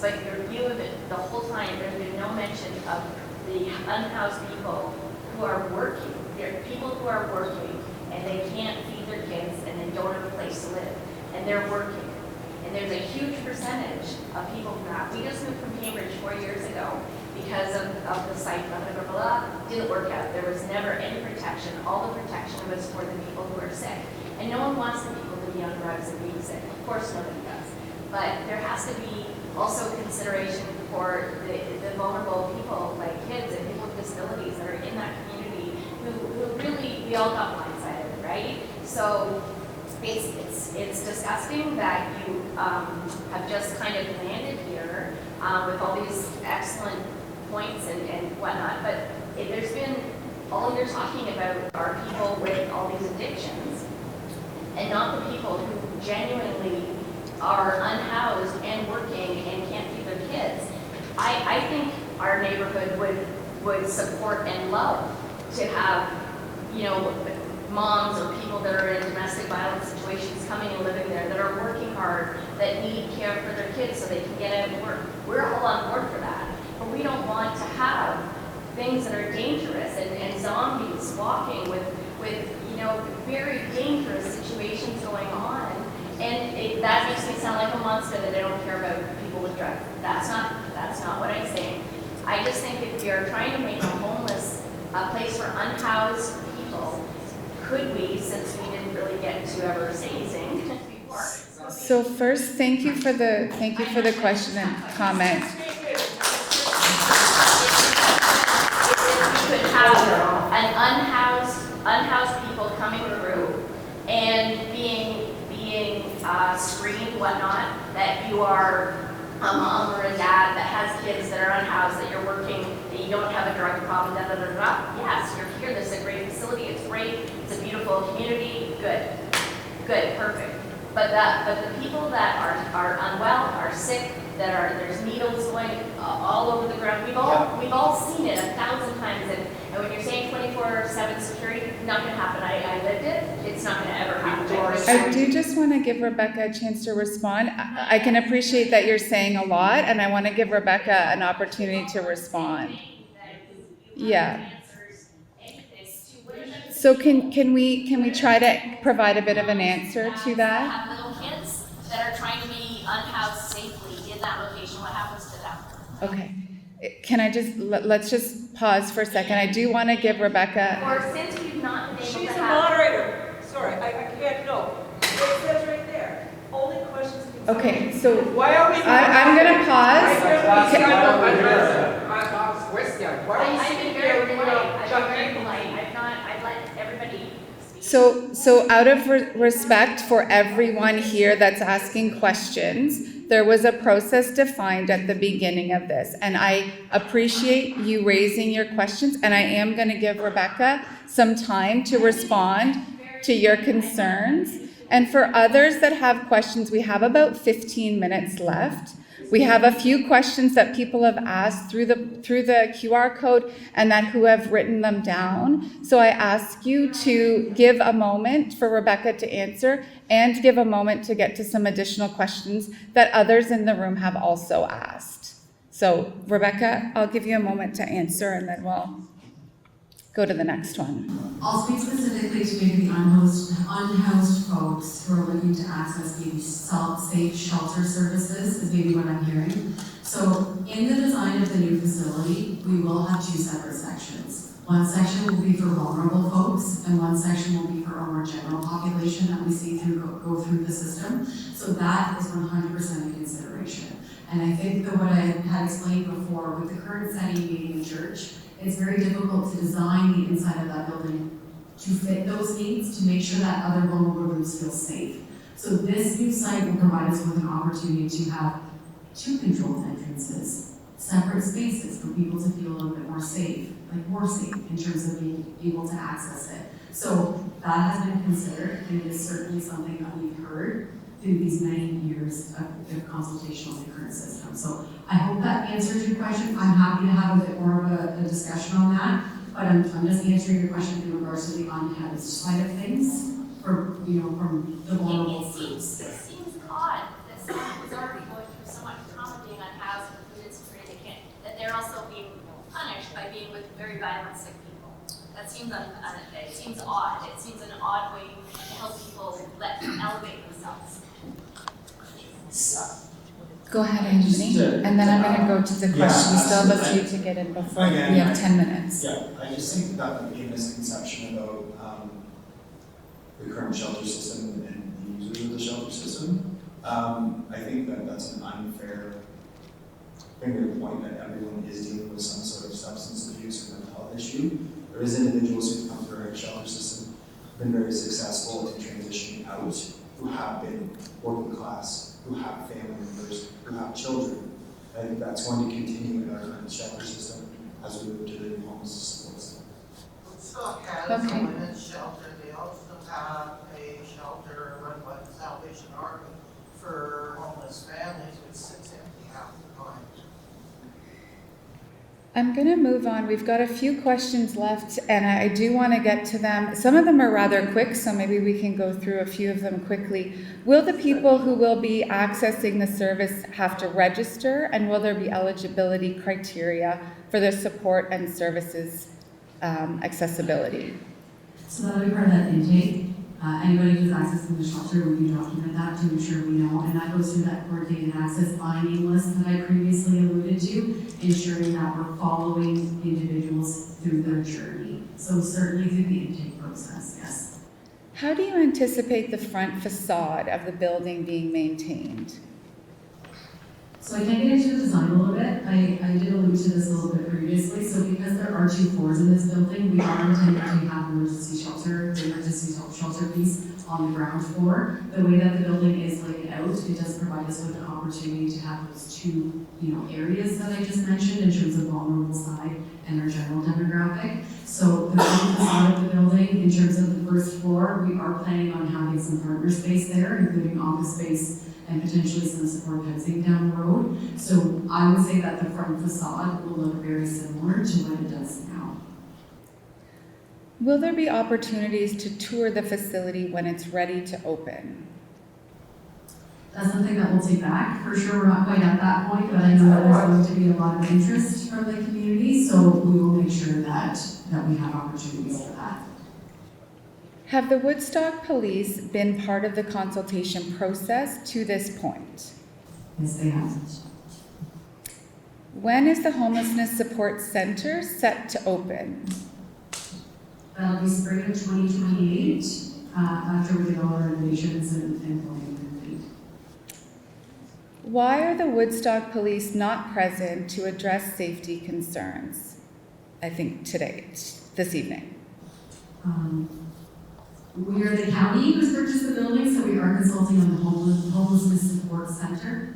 But your view of it the whole time, there's been no mention of the unhoused people who are working. There are people who are working, and they can't feed their kids, and they don't have a place to live, and they're working. And there's a huge percentage of people who are. We just moved from Cambridge 4 years ago because of the site, blah, blah, blah, blah, didn't work out. There was never any protection. All the protection was for the people who are sick. And no one wants the people to be on drugs and being sick. Of course nobody does. But there has to be also consideration for the vulnerable people like kids and people with disabilities that are in that community who really, we all got blindsided, right? So it's disgusting that you have just kind of landed here with all these excellent points and whatnot, but there's been, all you're talking about are people with all these addictions and not the people who genuinely are unhoused and working and can't feed their kids. I think our neighborhood would support and love to have, moms or people that are in domestic violence situations coming and living there, that are working hard, that need care for their kids so they can get out and work. We're all on board for that. But we don't want to have things that are dangerous and zombies walking with very dangerous situations going on. And that makes me sound like a monster that they don't care about people with drugs. That's not what I'm saying. I just think if we are trying to make a homeless a place for unhoused people, could we, since we didn't really get to ever say anything before. So first, thank you for the question and comment. If we could have an unhoused people coming through and being screened, whatnot, that you are a mom or a dad that has kids that are unhoused, that you're working, that you don't have a drug problem, da da da da. Yes, you're here. This is a great facility. It's great. It's a beautiful community. Good, perfect. But the people that are unwell, are sick, there's needles going all over the ground. We've all seen it 1,000 times. And when you're saying 24/7 security, not going to happen. I lived it. It's not going to ever happen. I do just want to give Rebecca a chance to respond. I can appreciate that you're saying a lot, and I want to give Rebecca an opportunity to respond. Yeah. So can we try to provide a bit of an answer to that? Have little kids that are trying to be unhoused safely in that location. What happens to them? Okay. Can I just, let's just pause for a second. I do want to give Rebecca. Or since we've not been able She's to a have. moderator. Sorry, I can't know. It says right there, only questions. Okay, so Why are we? I'm going to pause. I've been very polite. I've let everybody speak. So out of respect for everyone here that's asking questions, there was a process defined at the beginning of this, and I appreciate you raising your questions, and I am going to give Rebecca some time to respond to your concerns. And for others that have questions, we have about 15 minutes left. We have a few questions that people have asked through the QR code and that who have written them down. So I ask you to give a moment for Rebecca to answer and give a moment to get to some additional questions that others in the room have also asked. So Rebecca, I'll give you a moment to answer and then we'll go to the next one. I'll speak specifically to maybe the unhoused folks who are looking to access maybe safe shelter services is maybe what I'm hearing. So in the design of the new facility, we will have two separate sections. One section will be for vulnerable folks and one section will be for our more general population that we see go through the system. So that is 100% a consideration. And I think that what I had explained before with the current setting being a church, it's very difficult to design the inside of that building to fit those needs, to make sure that other vulnerable groups feel safe. So this new site will provide us with an opportunity to have two controlled entrances, separate spaces for people to feel a little bit more safe in terms of being able to access it. So that has been considered, and it is certainly something that we've heard through these many years of consultation on the current system. So I hope that answers your question. I'm happy to have a bit more of a discussion on that, but I'm just answering your question in regards to the unhoused side of things, from the vulnerable groups. It seems odd that someone who's already going through so much trauma being unhoused with food insecurity, that they're also being punished by being with very violent sick people. That seems it seems odd. It seems an odd way to help people elevate themselves. Go ahead, Anthony, and then I'm going to go to the question. We still have a few to get in before we have 10 minutes. Yeah, I just think that might be a misconception about the current shelter system and the users of the shelter system. I think that that's an unfair finger to point that everyone is dealing with some sort of substance abuse or mental health issue. There is individuals who come through our shelter system, been very successful in transitioning out, who have been working class, who have family members, who have children. I think that's going to continue in our current shelter system as we move to the new homelessness support center. Woodstock has a women's shelter. They also have a shelter run by the Salvation Army for homeless families, which sits empty half the time. I'm going to move on. We've got a few questions left, and I do want to get to them. Some of them are rather quick, so maybe we can go through a few of them quickly. Will the people who will be accessing the service have to register, and will there be eligibility criteria for the support and services accessibility? So that'll be part of that intake. Anybody who's accessing the shelter, we can document that to ensure we know, and that goes through that coordinated access finding list that I previously alluded to, ensuring that we're following individuals through their journey. So certainly through the intake process, yes. How do you anticipate the front facade of the building being maintained? So I can get into the design a little bit. I did allude to this a little bit previously. So because there are two floors in this building, we are intending to have emergency shelter, the emergency shelter piece on the ground floor. The way that the building is laid out, it does provide us with the opportunity to have those two, areas that I just mentioned in terms of vulnerable side and our general demographic. So the front facade of the building, in terms of the first floor, we are planning on having some partner space there, including office space and potentially some support housing down the road. So I would say that the front facade will look very similar to what it does now. Will there be opportunities to tour the facility when it's ready to open? That's something that we'll take back. For sure, we're not quite at that point, but I know that there's going to be a lot of interest from the community, so we will make sure that we have opportunities for that. Have the Woodstock Police been part of the consultation process to this point? Yes, they have. When is the Homelessness Support Centre set to open? That'll be spring of 2028, after we get all our renovations and building complete. Why are the Woodstock Police not present to address safety concerns? I think this evening. We are the county who's purchased the building, so we are consulting on the Homelessness Support Centre.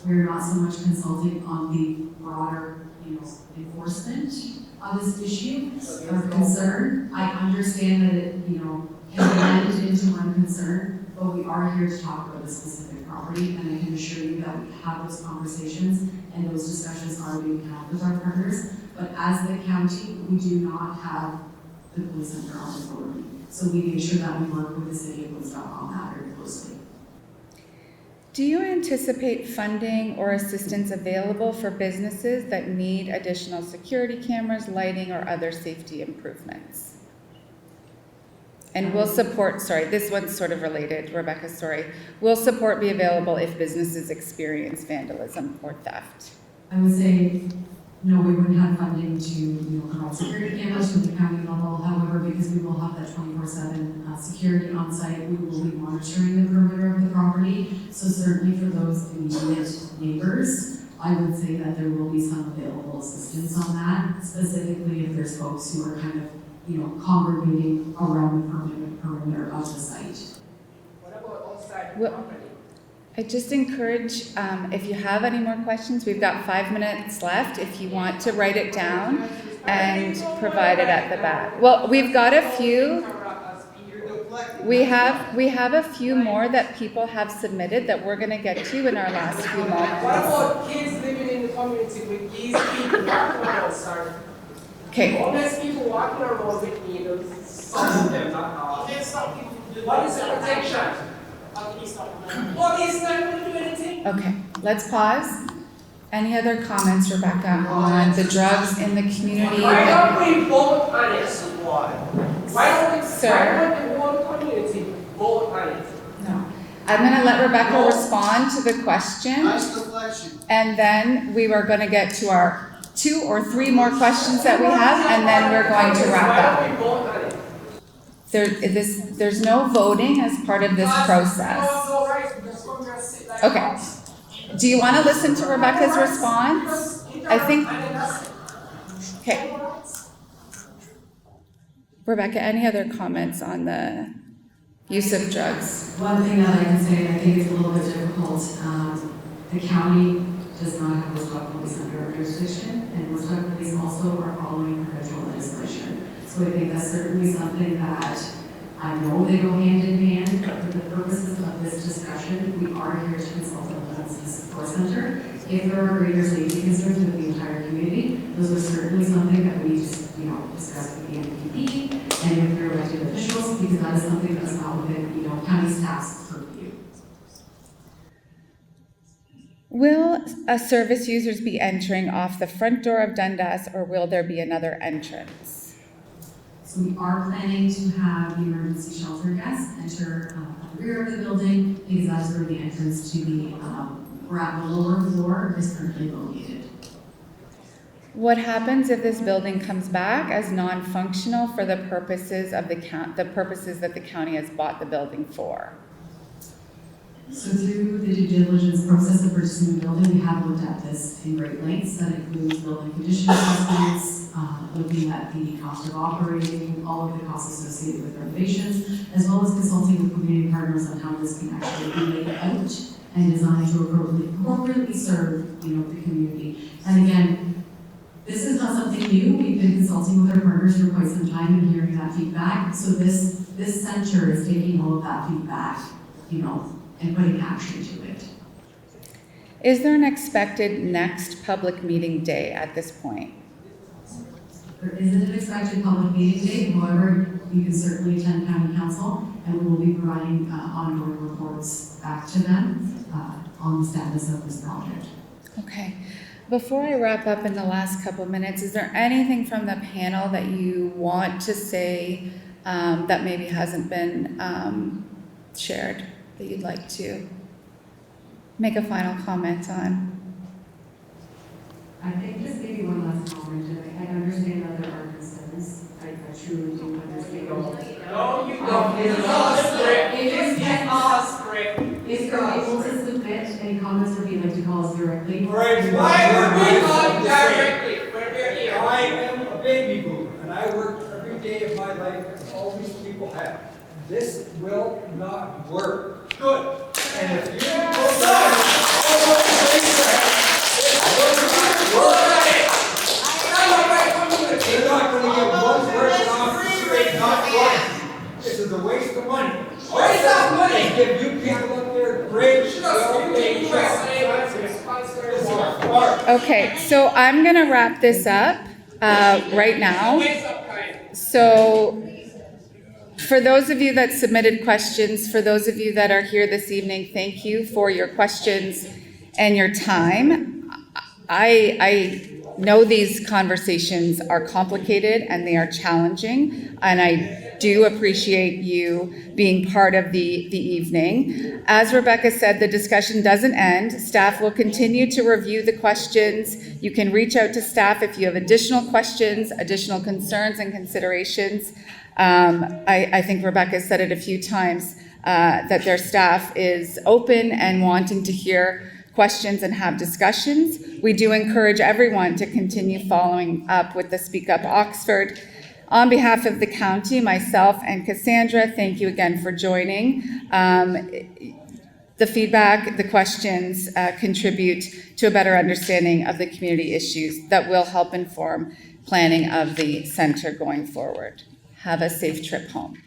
We're not so much consulting on the broader, enforcement of this issue or concern. I understand that it, can be managed into one concern, but we are here to talk about the specific property, and I can assure you that we have those conversations and those discussions are being had with our partners. But as the county, we do not have the police under our authority. So we make sure that we work with the city of Woodstock on that very closely. Do you anticipate funding or assistance available for businesses that need additional security cameras, lighting, or other safety improvements? And will support, this one's sort of related, Rebecca, will support be available if businesses experience vandalism or theft? I would say, no, we wouldn't have funding to, provide security cameras from the county level. However, because we will have that 24/7 security on site, we will be monitoring the perimeter of the property. So certainly for those immediate neighbors, I would say that there will be some available assistance on that, specifically if there's folks who are kind of, congregating around the perimeter of the site. What about outside the Well, property? I just encourage, if you have any more questions, we've got 5 minutes left. If you want to write it down and provide it at the back. Well, we've got a few. We have a few more that people have submitted that we're going to get to in our last few What moments. about kids living in the community with these people walking around, sorry? Okay. Homeless people walking around with needles, some of them not. What is the protection? Police not going to do anything? Okay, let's pause. Any other comments, Rebecca, on the drugs in the community? Why don't we vote on it? Why don't the whole community vote on it? No. I'm going to let Rebecca respond to the question. Nice deflection. And then we are going to get to our 2 or 3 more questions that we have, and then we're going to wrap up. Why don't we vote on it? There's no voting as part of this process. Okay. Do you want to listen to Rebecca's response? I think. Okay. Rebecca, any other comments on the use of drugs? One thing that I can say, and I think it's a little bit difficult, the county does not have Woodstock Police under our jurisdiction, and Woodstock Police also are following provincial legislation. So I think that's certainly something that I know they go hand in hand, but for the purposes of this discussion, we are here to consult the Homelessness Support Centre. If there are greater safety concerns with the entire community, those are certainly something that we just, discuss with the MPP and with your elected officials, because that is something that's not within, county staff's purview. Will service users be entering off the front door of Dundas, or will there be another entrance? So we are planning to have the emergency shelter guests enter at the rear of the building, because that's where the entrance to the lower floor is currently located. What happens if this building comes back as non-functional for the purposes of the purposes that the county has bought the building for? So through the due diligence process of purchasing the building, we have looked at this in great lengths. That includes building condition assessments, looking at the cost of operating, all of the costs associated with renovations, as well as consulting with community partners on how this can actually be laid out and designed to appropriately serve, the community. And again, this is not something new. We've been consulting with our partners for quite some time and hearing that feedback. So this center is taking all of that feedback, and putting action to it. Is there an expected next public meeting day at this point? There isn't an expected public meeting date, however, you can certainly attend county council, and we will be providing ongoing reports back to them on the status of this project. Okay. Before I wrap up in the last couple of minutes, is there anything from the panel that you want to say that maybe hasn't been shared that you'd like to make a final comment on? I think just maybe one last comment. I understand that there are concerns. I truly do understand. No, you don't. It's all script. It's all script. If you're able to submit any comments, or if you'd like to call us directly. Right. Why would we call directly when we're here? I am a baby boomer, and I work every day of my life, as all these people have. This will not work. Good. And if you go back, it will not work. You're not going to get one person off the street, not one. This is a waste of money. Waste of money. Give you people up there great, well-paid jobs. Okay, so I'm gonna wrap this up right now. So for those of you that submitted questions, for those of you that are here this evening, thank you for your questions and your time. I know these conversations are complicated and they are challenging, and I do appreciate you being part of the evening. As Rebecca said, the discussion doesn't end. Staff will continue to review the questions. You can reach out to staff if you have additional questions, additional concerns and considerations. I think Rebecca said it a few times, that their staff is open and wanting to hear questions and have discussions. We do encourage everyone to continue following up with the Speak Up Oxford. On behalf of the county, myself and Cassandra, thank you again for joining. The feedback, the questions contribute to a better understanding of the community issues that will help inform planning of the center going forward. Have a safe trip home.